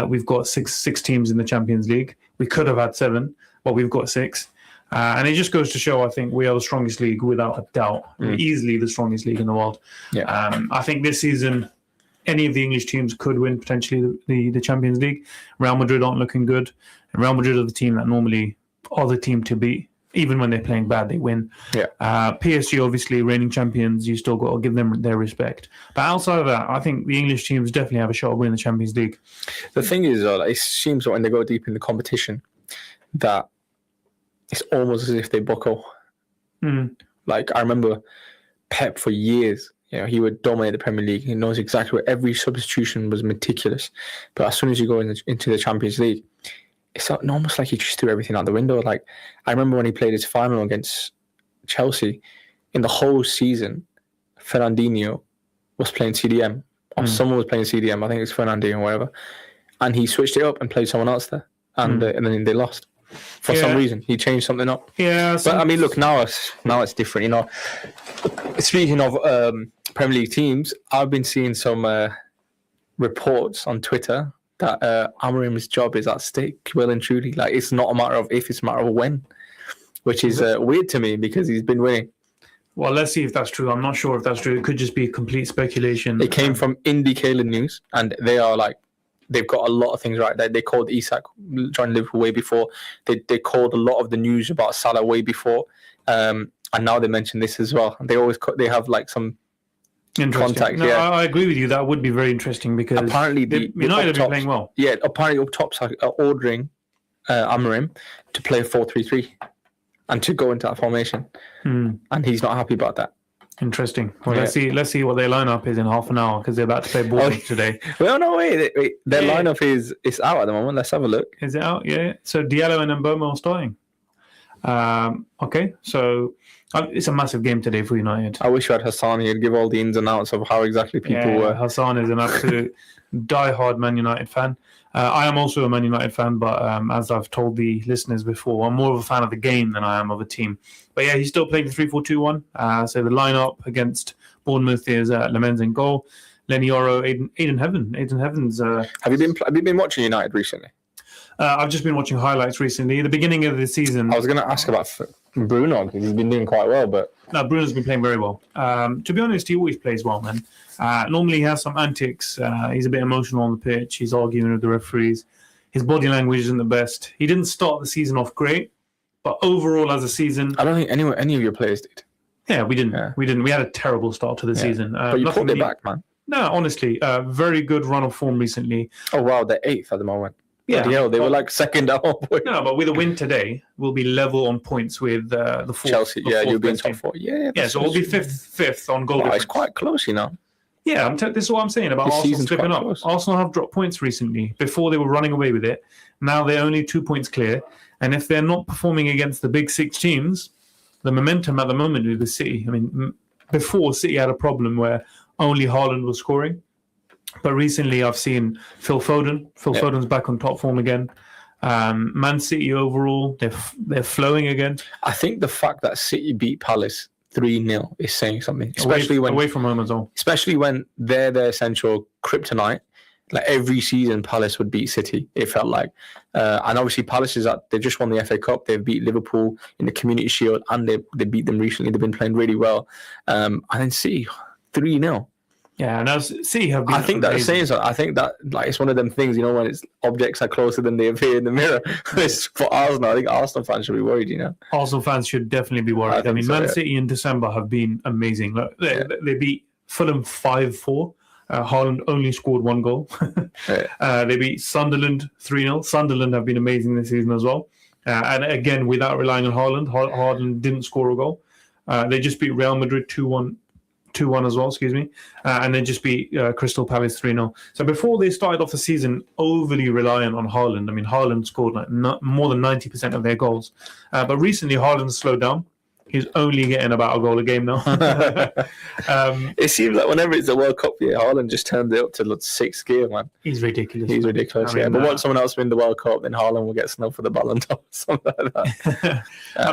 we've got six teams in the Champions League. We could have had 7, but we've got 6. And it just goes to show, I think, we are the strongest league without a doubt. We're easily the strongest league in the world. Yeah. I think this season, any of the English teams could win potentially the Champions League. Real Madrid aren't looking good. And Real Madrid are the team that normally are the team to beat. Even when they're playing bad, they win. Yeah. PSG, obviously, reigning champions, you still got to give them their respect. But outside of that, I think the English teams definitely have a shot of winning the Champions League. The thing is, it seems when they go deep in the competition that it's almost as if they buckle. Like, I remember Pep for years, he would dominate the Premier League. He knows exactly where every substitution was meticulous. But as soon as you go into the Champions League, it's almost like he just threw everything out the window. Like, I remember when he played his final against Chelsea, in the whole season, Fernandinho was playing CDM. Or someone was playing CDM. I think it's Fernandinho or whatever. And he switched it up and played someone else there. And then they lost. For some reason, he changed something up. Yeah, but I mean, look, now it's different. Speaking of Premier League teams, I've been seeing some reports on Twitter that Amorim's job is at stake, well and truly. Like, it's not a matter of if, it's a matter of when, which is weird to me because he's been winning. Well, let's see if that's true. I'm not sure if that's true. It could just be complete speculation. It came from Indicator News, and they are like, they've got a lot of things right. They called Isak joined Liverpool way before. They called a lot of the news about Salah way before, and now they mention this as well. They always they have like some Interesting. contact. No, Yeah, I agree with you. That would be very interesting because apparently United are playing well. Yeah, apparently up tops are ordering Amarim to play 4-3-3 and to go into that formation, and he's not happy about that. Interesting. Well, let's see what their lineup is in half an hour because they're about to play Bournemouth today. Well, no, wait. Their lineup is out at the moment. Let's have a look. Is it out? Yeah. So Diallo and Mboma are starting. Okay, so it's a massive game today for United. I wish you had Hassaan. He'd give all the ins and outs of how exactly people were. Hassaan is an absolute die-hard Man United fan. I am also a Man United fan, but as I've told the listeners before, I'm more of a fan of the game than I am of a team. But yeah, he's still playing the 3-4-2-1. So the lineup against Bournemouth is Lemens in goal, Lenny Oro, Aiden Heavens. Have you been watching United recently? I've just been watching highlights recently. The beginning of the season. I was going to ask about Bruno because he's been doing quite well, but no, Bruno's been playing very well. To be honest, he always plays well, man. Normally he has some antics. He's a bit emotional on the pitch. He's arguing with the referees. His body language isn't the best. He didn't start the season off great, but overall as a season, I don't think any of your players did. Yeah, we didn't. Yeah. We didn't. We had a terrible start to the season. But you pulled it back, man. No, honestly, very good run of form recently. Oh wow, they're 8th at the moment. Yeah, they were like second at one point. No, but with a win today, we'll be level on points with the fourth. Chelsea, you'll be in top 4. Yeah, so we'll be fifth on goal difference. It's quite close, you know. Yeah, this is what I'm saying about Arsenal slipping up. Close. Arsenal have dropped points recently. Before they were running away with it. Now they're only 2 points clear. And if they're not performing against the big 6 teams, the momentum at the moment with the City. I mean, before City had a problem where only Haaland was scoring. But recently I've seen Phil Foden. Foden's back on top form again. Man City overall, they're flowing again. I think the fact that City beat Palace 3-0 is saying something. Especially away from home as well. Especially when they're their central kryptonite. Like every season Palace would beat City, it felt like. And obviously Palace they just won the FA Cup. They've beat Liverpool in the Community Shield and they beat them recently. They've been playing really well. And then City 3-0. Yeah, now City have been. I think that's saying so. I think that it's one of them things, you know, when objects are closer than they appear in the mirror. It's for Arsenal. I think Arsenal fans should be worried, you know. Arsenal fans should definitely be worried. I mean, Man City in December have been amazing. They beat Fulham 5-4. Haaland only scored 1 goal. They beat Sunderland 3-0. Sunderland have been amazing this season as well. And again, without relying on Haaland, Haaland didn't score a goal. They just beat Real Madrid 2-1 as well, and then just beat Crystal Palace 3-0. So before they started off the season overly reliant on Haaland, I mean, Haaland scored more than 90% of their goals. But recently, Haaland's slowed down. He's only getting about a goal a game now. It seems like whenever it's a World Cup year, Haaland just turned it up to 6th gear, man. He's ridiculous. He's ridiculous, I mean, But once someone else wins the World Cup, then Haaland will get snubbed for the Ballon d'Or, something like that. I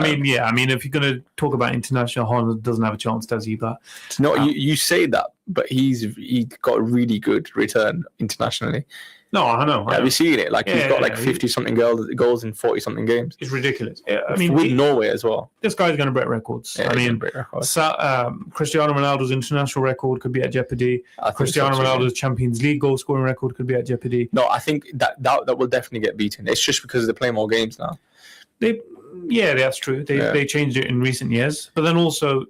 mean, if you're going to talk about international, Haaland doesn't have a chance, does he? But no, you say that, but he got a really good return internationally. No, I know. Have you seen it? He's got 50-something goals in 40-something games. It's ridiculous. I mean, with Norway as well. This guy's going to break records. Yeah, I mean, Cristiano Ronaldo's international record could be at jeopardy. Cristiano Ronaldo's Champions League goal scoring record could be at jeopardy. No, I think that will definitely get beaten. It's just because they play more games now. That's true. They changed it in recent years, but then also,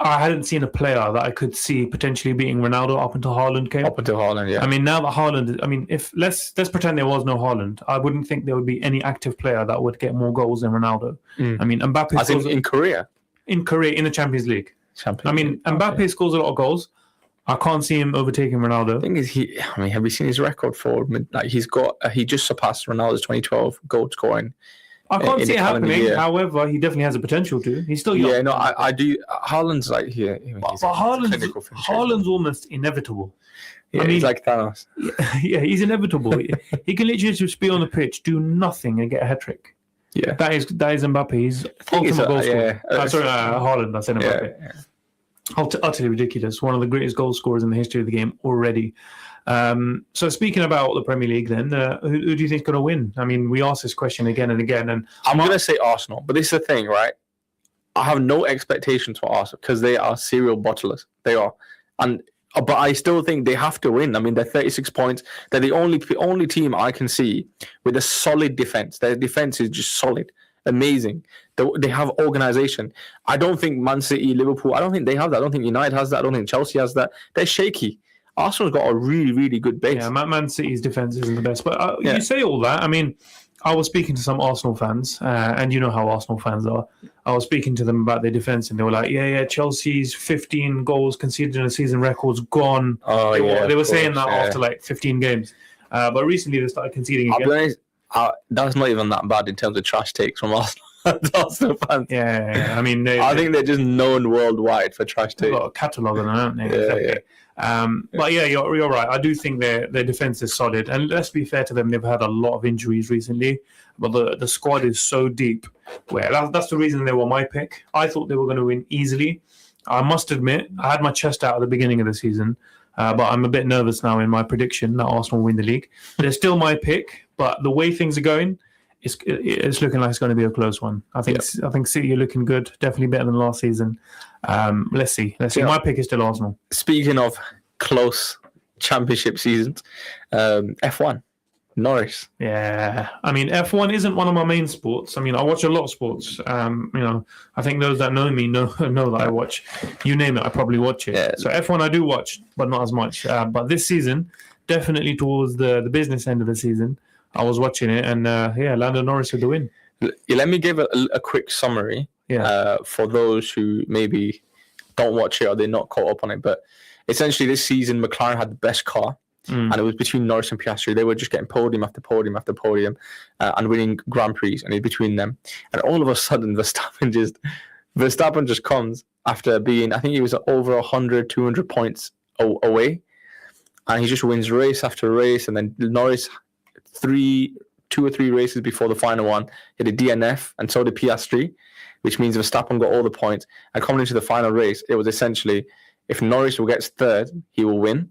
I hadn't seen a player that I could see potentially beating Ronaldo up until Haaland came. Up until Haaland, yeah. I mean, now that Haaland, if let's pretend there was no Haaland, I wouldn't think there would be any active player that would get more goals than Ronaldo. I mean, Mbappe. As in Korea? In Korea, in the Champions League. Mbappe scores a lot of goals. I can't see him overtaking Ronaldo. The thing is, have you seen his record for? He just surpassed Ronaldo's 2012 goal scoring. I can't see it happening. Year. However, he definitely has a potential to. He's still young. Yeah, no, I do. Haaland's Haaland's almost inevitable. Yeah, he's like Thanos. Yeah, he's inevitable. He can literally just be on the pitch, do nothing, and get a hat trick. Yeah, that is Mbappe. He's ultimate goal scorer. Haaland. I said Mbappe. Yeah. Utterly ridiculous. One of the greatest goal scorers in the history of the game already. So speaking about the Premier League then, who do you think is going to win? I mean, we ask this question again and again. And I'm going to say Arsenal, but this is the thing, right? I have no expectations for Arsenal because they are serial bottlers. They are. But I still think they have to win. I mean, they're 36 points. They're the only team I can see with a solid defense. Their defense is just solid. amazing. They have organisation. I don't think Man City, Liverpool, I don't think they have that. I don't think United has that. I don't think Chelsea has that. They're shaky. Arsenal's got a really, really good base. Yeah, Man City's defence isn't the best. But you say all that. I mean, I was speaking to some Arsenal fans, and you know how Arsenal fans are. I was speaking to them about their defence, and they were like, Chelsea's 15 goals conceded in a season record's gone. They were saying that after like 15 games. But recently they started conceding again. I'll be honest, that's not even that bad in terms of trash takes from Arsenal fans. Yeah. I mean, I think they're just known worldwide for trash takes. They've got a catalogue of them, haven't they? But you're right. I do think their defense is solid, and let's be fair to them, they've had a lot of injuries recently, but the squad is so deep. Where that's the reason they were my pick. I thought they were going to win easily. I must admit, I had my chest out at the beginning of the season, but I'm a bit nervous now in my prediction that Arsenal will win the league. They're still my pick, but the way things are going, it's looking like it's going to be a close one. I think City are looking good, definitely better than last season. Let's see. My pick is still Arsenal. Speaking of close championship seasons, F1, Norris. Yeah, I mean F1 isn't one of my main sports. I mean I watch a lot of sports. I think those that know me know that I watch. You name it, I probably watch it. Yeah. So F1 I do watch, but not as much. But this season, definitely towards the business end of the season, I was watching it, and Lando Norris with the win. Let me give a quick summary for those who maybe don't watch it or they're not caught up on it. But essentially, this season, McLaren had the best car, and it was between Norris and Piastri. They were just getting podium after podium after podium and winning Grand Prix, and it's between them. And all of a sudden, Verstappen just comes after being, I think he was over 100, 200 points away, and he just wins race after race. And then Norris, 2 or 3 races before the final one, hit a DNF, and so did Piastri, which means Verstappen got all the points. And coming into the final race, it was essentially, if Norris gets third, he will win,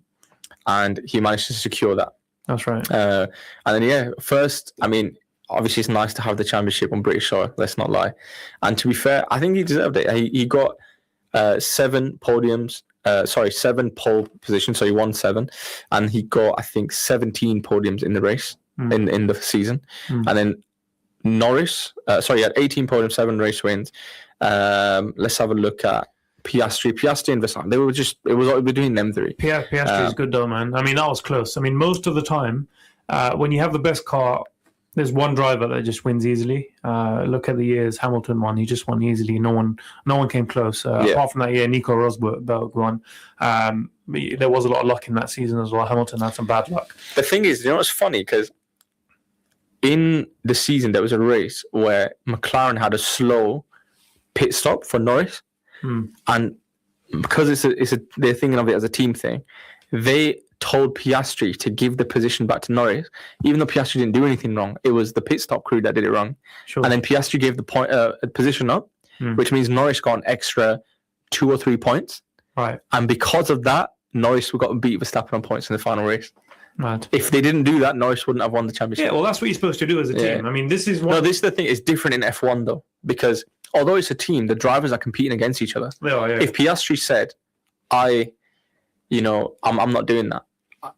and he managed to secure that. That's right. And then, first, I mean, obviously it's nice to have the championship on British soil, let's not lie. And to be fair, I think he deserved it. He got 7 podiums, 7 pole positions, so he won 7, and he got, I think, 17 podiums in the race. In the season. And then Norris, he had 18 podiums, 7 race wins. Let's have a look at Piastri and Verstappen. It was between them 3. Piastri is good though, man. I mean, that was close. I mean, most of the time, when you have the best car, there's one driver that just wins easily. Look at the years Hamilton won; he just won easily. No one came close. Apart from that year, Nico Rosberg won. There was a lot of luck in that season as well. Hamilton had some bad luck. The thing is, it's funny because in the season there was a race where McLaren had a slow pit stop for Norris, and because they're thinking of it as a team thing, they told Piastri to give the position back to Norris, even though Piastri didn't do anything wrong. It was the pit stop crew that did it wrong. Sure. And then Piastri gave the position up, which means Norris got an extra 2 or 3 points. Right. And because of that, Norris got to beat Verstappen on points in the final race. Right. If they didn't do that, Norris wouldn't have won the championship. Yeah, well, that's what you're supposed to do as a team. I mean, this is the thing. It's different in F1 though, because although it's a team, the drivers are competing against each other. Yeah. If Piastri said, I'm not doing that,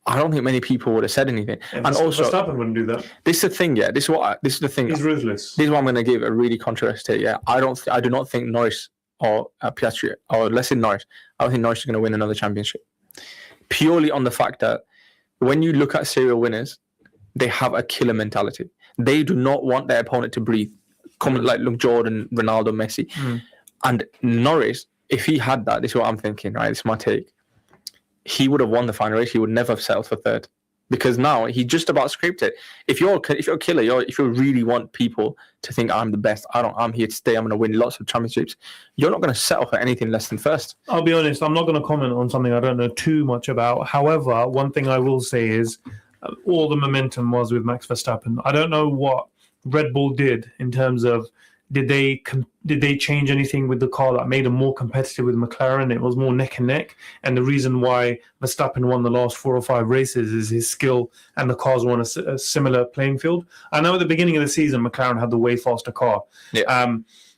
I don't think many people would have said anything. And also, Verstappen wouldn't do that. This is the thing. Yeah, this is the thing. He's ruthless. This is what I'm going to give a really controversial take. Yeah, I do not think Norris or Piastri, or let's say Norris, I don't think Norris is going to win another championship. Purely on the fact that when you look at serial winners, they have a killer mentality. They do not want their opponent to breathe. Look, Jordan, Ronaldo, Messi. And Norris, if he had that, this is what I'm thinking, right? This is my take. He would have won the final race. He would never have settled for third. Because now he just about scraped it. If you're a killer, if you really want people to think I'm the best, I'm here to stay, I'm going to win lots of championships, you're not going to settle for anything less than first. I'll be honest, I'm not going to comment on something I don't know too much about. However, one thing I will say is all the momentum was with Max Verstappen. I don't know what Red Bull did in terms of did they change anything with the car that made them more competitive with McLaren? It was more neck and neck. And the reason why Verstappen won the last 4 or 5 races is his skill, and the cars were on a similar playing field. I know at the beginning of the season, McLaren had the way faster car. Yeah.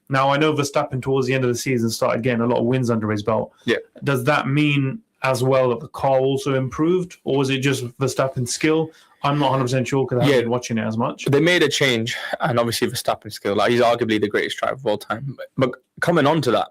Now, I know Verstappen towards the end of the season started getting a lot of wins under his belt. Yeah. Does that mean as well that the car also improved, or was it just Verstappen's skill? I'm not 100% sure because I haven't been watching it as much. They made a change, and obviously Verstappen's skill. Like, he's arguably the greatest driver of all time. But coming on to that,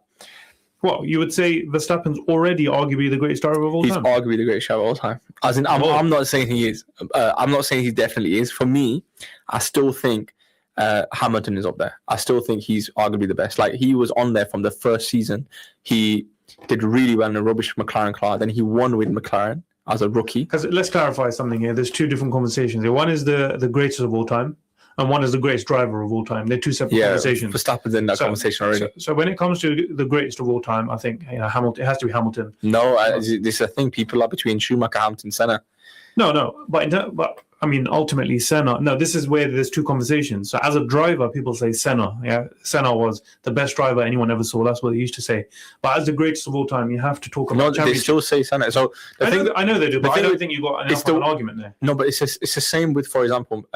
well, you would say Verstappen's already arguably the greatest driver of all time? He's arguably the greatest driver of all time. As in, I'm not saying he is. I'm not saying he definitely is. For me, I still think Hamilton is up there. I still think he's arguably the best. Like, he was on there from the first season. He did really well in a rubbish McLaren car. Then he won with McLaren as a rookie. Because let's clarify something here. There's two different conversations here. One is the greatest of all time, and one is the greatest driver of all time. They're two separate conversations. Verstappen's in that conversation already. So when it comes to the greatest of all time, I think Hamilton. It has to be Hamilton. No, this is a thing. People are between Schumacher, Hamilton, Senna. No, but I mean, ultimately Senna. No, this is where there's two conversations. So as a driver, people say Senna. Yeah, Senna was the best driver anyone ever saw. That's what they used to say. But as the greatest of all time, you have to talk about. No, they still say Senna. So I know they do, but I don't think you've got enough of an argument there. No, but it's the same with, for example,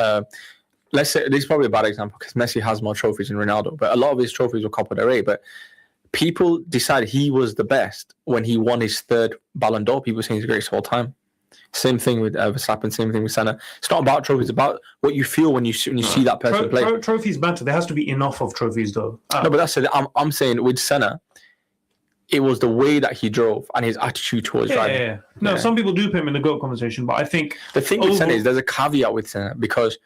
let's say this is probably a bad example because Messi has more trophies than Ronaldo, but a lot of his trophies were Copa del Rey. But people decided he was the best when he won his third Ballon d'Or. People saying he's the greatest of all time. Same thing with Verstappen, same thing with Senna. It's not about trophies, it's about what you feel when you see that person play. Trophies matter. There has to be enough of trophies, though. No, but that's it. I'm saying with Senna, it was the way that he drove and his attitude towards driving. Yeah. No, some people do put him in the GOAT conversation, but I think the thing with Senna is there's a caveat with Senna because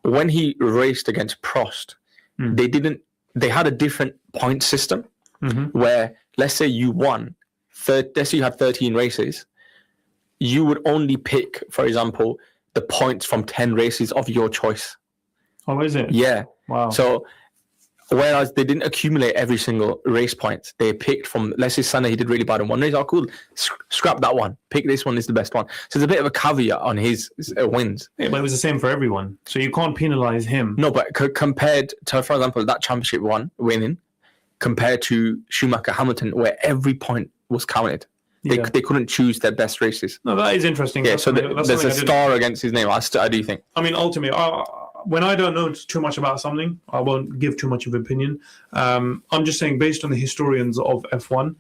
when he raced against Prost, they had a different point system where, let's say you won, let's say you had 13 races, you would only pick, for example, the points from 10 races of your choice. Oh, is it? Yeah. Wow. So, whereas they didn't accumulate every single race point, they picked from, let's say Senna, he did really bad in one race. Oh, cool. Scrap that one. Pick this one is the best one. So, there's a bit of a caveat on his wins. Yeah, but it was the same for everyone. So, you can't penalize him. No, but compared to, for example, that championship winning, compared to Schumacher, Hamilton, where every point was counted. They couldn't choose their best races. No, that is interesting. Yeah, so there's a star against his name. I do think. I mean, ultimately, when I don't know too much about something, I won't give too much of an opinion. I'm just saying, based on the historians of F1,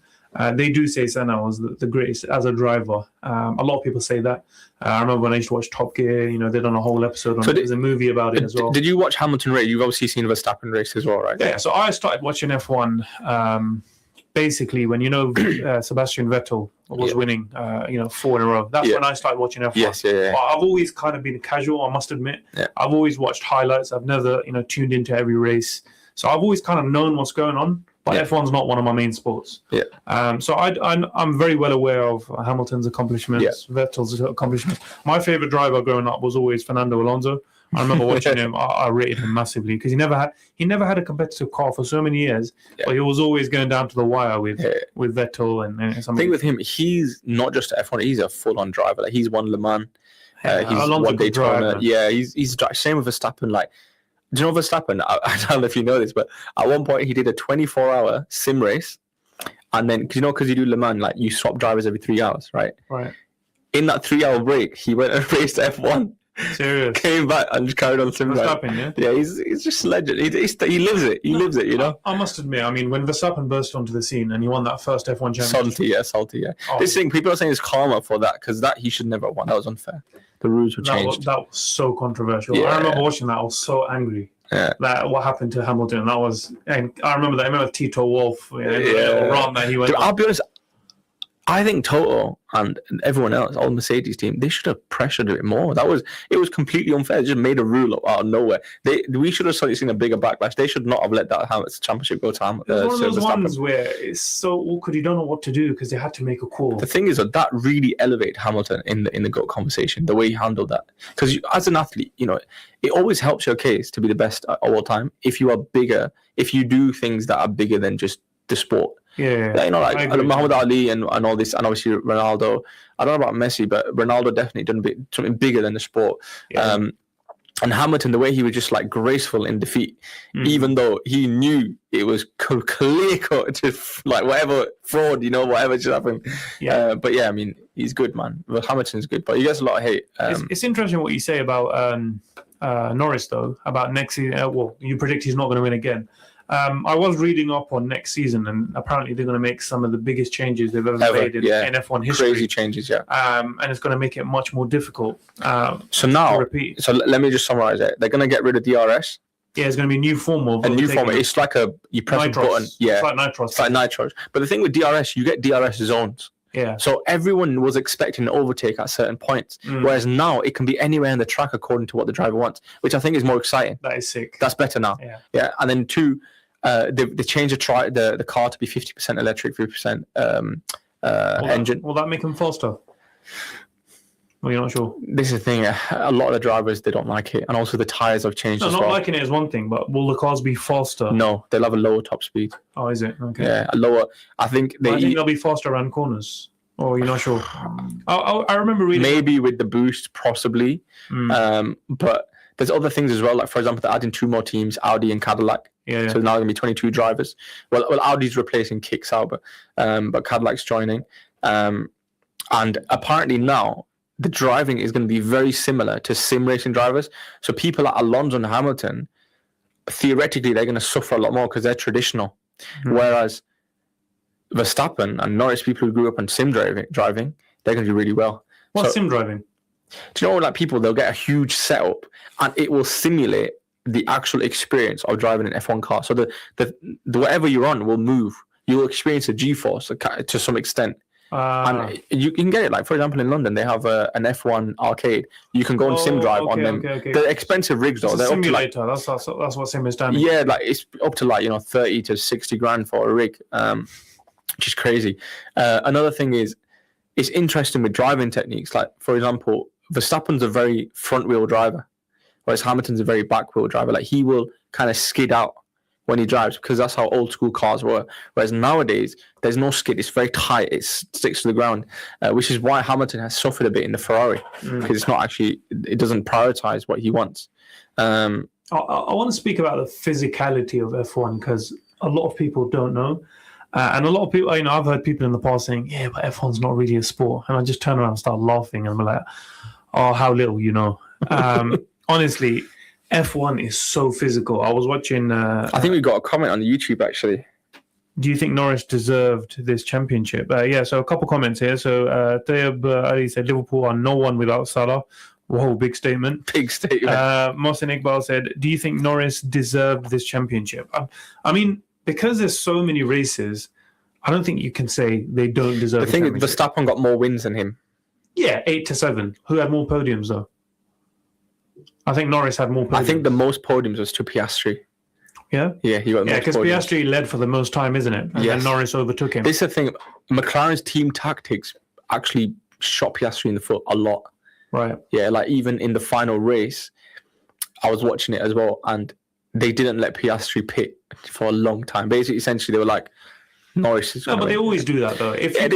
they do say Senna was the greatest as a driver. A lot of people say that. I remember when I used to watch Top Gear, they'd done a whole episode on it. There's a movie about it as well. Did you watch Hamilton race? You've obviously seen Verstappen race as well, right? Yeah, so I started watching F1 basically when Sebastian Vettel was winning 4 in a row. That's when I started watching F1. Yes, yeah. I've always kind of been casual, I must admit. Yeah. I've always watched highlights. I've never tuned into every race. So I've always kind of known what's going on, but F1's not one of my main sports. Yeah. So I'm very well aware of Hamilton's accomplishments, Vettel's accomplishments. My favorite driver growing up was always Fernando Alonso. I remember watching him. I rated him massively because he never had a competitive car for so many years. Yeah. But he was always going down to the wire with Vettel and something. The thing with him, he's not just F1. He's a full-on driver. Like, he's won Le Mans. He's won Daytona. Yeah, he's same with Verstappen. Like, do you know Verstappen? I don't know if you know this, but at one point he did a 24-hour sim race, and then because you do Le Mans, like, you swap drivers every 3 hours, right? Right. In that 3-hour break, he went and raced F1. Serious. Came back and just carried on sim Verstappen, yeah, he's just a legend. He lives it. He lives it. I must admit, I mean, when Verstappen burst onto the scene and he won that first F1 championship, salty. This thing, people are saying it's karma for that because that he should never have won. That was unfair. The rules were changed. That was so controversial. Yeah. I remember watching that. I was so angry. Yeah. That what happened to Hamilton. That was, and I remember Tito Wolff. Run that he went. I'll be honest. I think Toto and everyone else, all the Mercedes team, they should have pressured it more. It was completely unfair. They just made a rule out of nowhere. We should have seen a bigger backlash. They should not have let that championship go to Hamilton. It's one of those ones where it's so awkward. You don't know what to do because they had to make a call. The thing is that really elevated Hamilton in the GOAT conversation. The way he handled that, because as an athlete, it always helps your case to be the best of all time. If you are bigger, if you do things that are bigger than just the sport. Yeah, like Muhammad Ali and all this, and obviously Ronaldo. I don't know about Messi, but Ronaldo definitely done something bigger than the sport. Yeah. And Hamilton, the way he was just like graceful in defeat, even though he knew it was clear cut, just like whatever fraud, whatever just happened. Yeah. But yeah, I mean, he's good, man. Well, Hamilton's good, but he gets a lot of hate. It's interesting what you say about Norris, though, about next season. Well, you predict he's not going to win again. I was reading up on next season, and apparently they're going to make some of the biggest changes they've ever made in F1 history. Crazy changes, yeah. And it's going to make it much more difficult to repeat. So let me just summarize it. They're going to get rid of DRS. Yeah, it's going to be a new form of a new format. It's like you press a button. Yeah, it's like nitros. It's like nitros. But the thing with DRS, you get DRS zones. Yeah. So everyone was expecting an overtake at certain points, whereas now it can be anywhere in the track according to what the driver wants, which I think is more exciting. That is sick. That's better now. Yeah. And then 2, they changed the car to be 50% electric, 50% engine. Will that make them faster? Well, you're not sure. This is the thing. A lot of the drivers, they don't like it, and also the tires have changed. No, as not well. liking it is one thing, but will the cars be faster? No, they'll have a lower top speed. Oh, is it? Okay. Yeah, a lower. I think they'll be faster around corners. Or you're not sure? I remember reading. Maybe with the boost, possibly. But there's other things as well. Like, for example, they're adding 2 more teams, Audi and Cadillac. Yeah. So now going to be 22 drivers. Well, Audi's replacing Kick Sauber, but Cadillac's joining. And apparently now, the driving is going to be very similar to sim racing drivers. So people like Alonso and Hamilton, theoretically, they're going to suffer a lot more because they're traditional. Whereas Verstappen and Norris, people who grew up on sim driving, they're going to do really well. What's sim driving? Do you know, like people, they'll get a huge setup and it will simulate the actual experience of driving an F1 car. So the whatever you're on will move. You'll experience a G-force to some extent. And you can get it, like, for example, in London, they have an F1 arcade. You can go and sim drive on them. Okay. They're expensive rigs, though. It's a they're simulator. Up to like, that's what sim is standing. Yeah, like it's up to like 30 to 60 grand for a rig, which is crazy. Another thing is, it's interesting with driving techniques. Like, for example, Verstappen's a very front wheel driver, whereas Hamilton's a very back wheel driver. Like, he will kind of skid out when he drives because that's how old school cars were. Whereas nowadays, there's no skid. It's very tight. It sticks to the ground, which is why Hamilton has suffered a bit in the Ferrari because it's not actually, it doesn't prioritize what he wants. I want to speak about the physicality of F1 because a lot of people don't know. And a lot of people, I've heard people in the past saying, yeah, but F1's not really a sport. And I just turn around and start laughing and I'm like, oh, how little you know. Honestly, F1 is so physical. I was watching... I think we got a comment on YouTube, actually. Do you think Norris deserved this championship? Yeah, so a couple comments here. So Tayyab Ali said, Liverpool are no one without Salah. Whoa, big statement. Big statement. Mohsen Iqbal said, do you think Norris deserved this championship? I mean, because there's so many races, I don't think you can say they don't deserve the championship. The thing is, Verstappen got more wins than him. Yeah, 8 to 7. Who had more podiums, though? I think Norris had more podiums. I think the most podiums was to Piastri. Yeah? Yeah, he got the most because podiums. Piastri led for the most time, isn't it? And then Norris overtook him. This is the thing. McLaren's team tactics actually shot Piastri in the foot a lot. Right. Yeah, like even in the final race, I was watching it as well, and they didn't let Piastri pit for a long time. Basically, essentially, they were like, Norris is... No, but they always do that, though. If you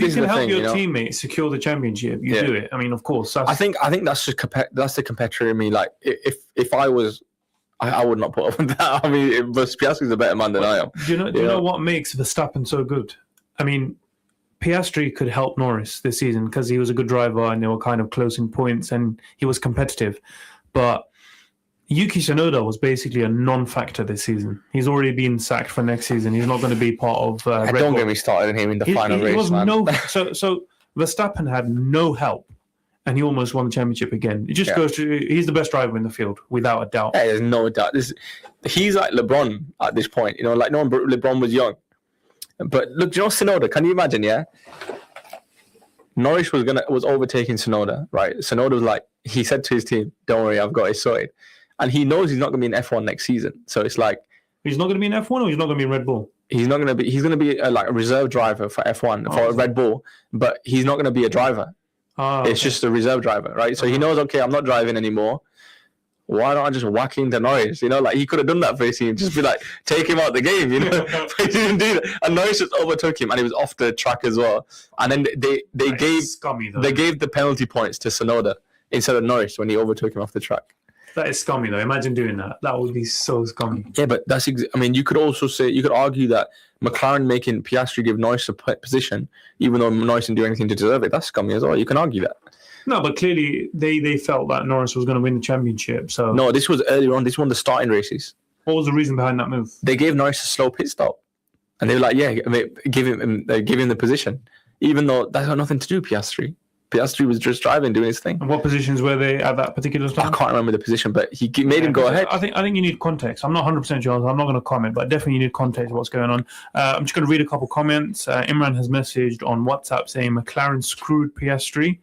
can help your teammate secure the championship, you do it. I mean, of course. I think that's just that's the competitor in me. Like, if I was... I would not put up with that. I mean, Piastri's a better man than I am. Do you know what makes Verstappen so good? I mean, Piastri could help Norris this season because he was a good driver and they were kind of close in points and he was competitive. But Yuki Tsunoda was basically a non-factor this season. He's already been sacked for next season. He's not going to be part of Red Bull. Don't get me started on him in the final race, man. So Verstappen had no help. And he almost won the championship again. It just goes to, he's the best driver in the field, without a doubt. Yeah, there's no doubt. He's like LeBron at this point. Like no one, LeBron was young. But look, Tsunoda, can you imagine, Norris was overtaking Tsunoda, right? Tsunoda was like, he said to his team, don't worry, I've got it sorted. And he knows he's not going to be in F1 next season. So it's like... He's not going to be in F1 or he's not going to be in Red Bull? He's going to be like a reserve driver for F1, for Red Bull. But he's not going to be a driver. It's just a reserve driver, right? So he knows, okay, I'm not driving anymore. Why don't I just whack into Norris? Like he could have done that for his team, just be like, take him out the game, But he didn't do that. And Norris just overtook him, and he was off the track as well. And then they gave the penalty points to Tsunoda instead of Norris when he overtook him off the track. That is scummy, though. Imagine doing that. That would be so scummy. Yeah, but that's... you could also say... You could argue that McLaren making Piastri give Norris a position, even though Norris didn't do anything to deserve it, that's scummy as well. You can argue that. No, but clearly they felt that Norris was going to win the championship. So no, this was earlier on. This was one of the starting races. What was the reason behind that move? They gave Norris a slow pit stop, and they were like, "Yeah, give him the position," even though that's got nothing to do with Piastri. Piastri was just driving, doing his thing. And what positions were they at that particular time? I can't remember the position, but he made him go ahead. I think you need context. I'm not 100% sure. I'm not going to comment, but definitely you need context of what's going on. I'm just going to read a couple comments. Imran has messaged on WhatsApp saying McLaren screwed Piastri.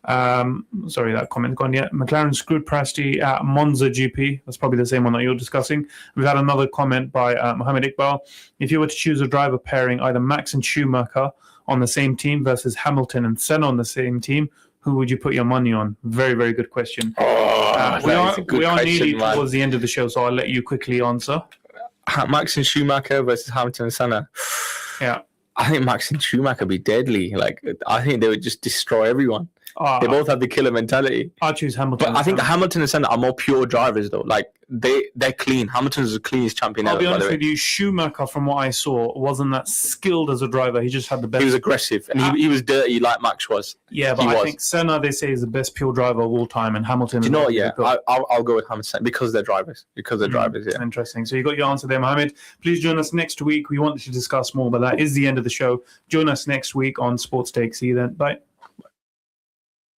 Sorry, that comment's gone yet. McLaren screwed Piastri at Monza GP. That's probably the same one that you're discussing. We've had another comment by Mohammed Iqbal. If you were to choose a driver pairing either Max and Schumacher on the same team versus Hamilton and Senna on the same team, who would you put your money on? Very, very good question. We are nearly towards the end of the show, so I'll let you quickly answer. Max and Schumacher versus Hamilton and Senna. Yeah. I think Max and Schumacher would be deadly. Like, I think they would just destroy everyone. They both have the killer mentality. I choose Hamilton. But I think Hamilton and Senna are more pure drivers, though. Like, they're clean. Hamilton's the cleanest champion ever. I'll be honest with you, Schumacher, from what I saw, wasn't that skilled as a driver. He just had the best. He was aggressive, and he was dirty like Max was. Yeah, but I think Senna, they say, is the best pure driver of all time, and Hamilton. Do you know what? Yeah, I'll go with Hamilton because they're drivers. Yeah. Interesting. So you got your answer there, Mohammed. Please join us next week. We wanted to discuss more, but that is the end of the show. Join us next week on Sports Take. See you then. Bye.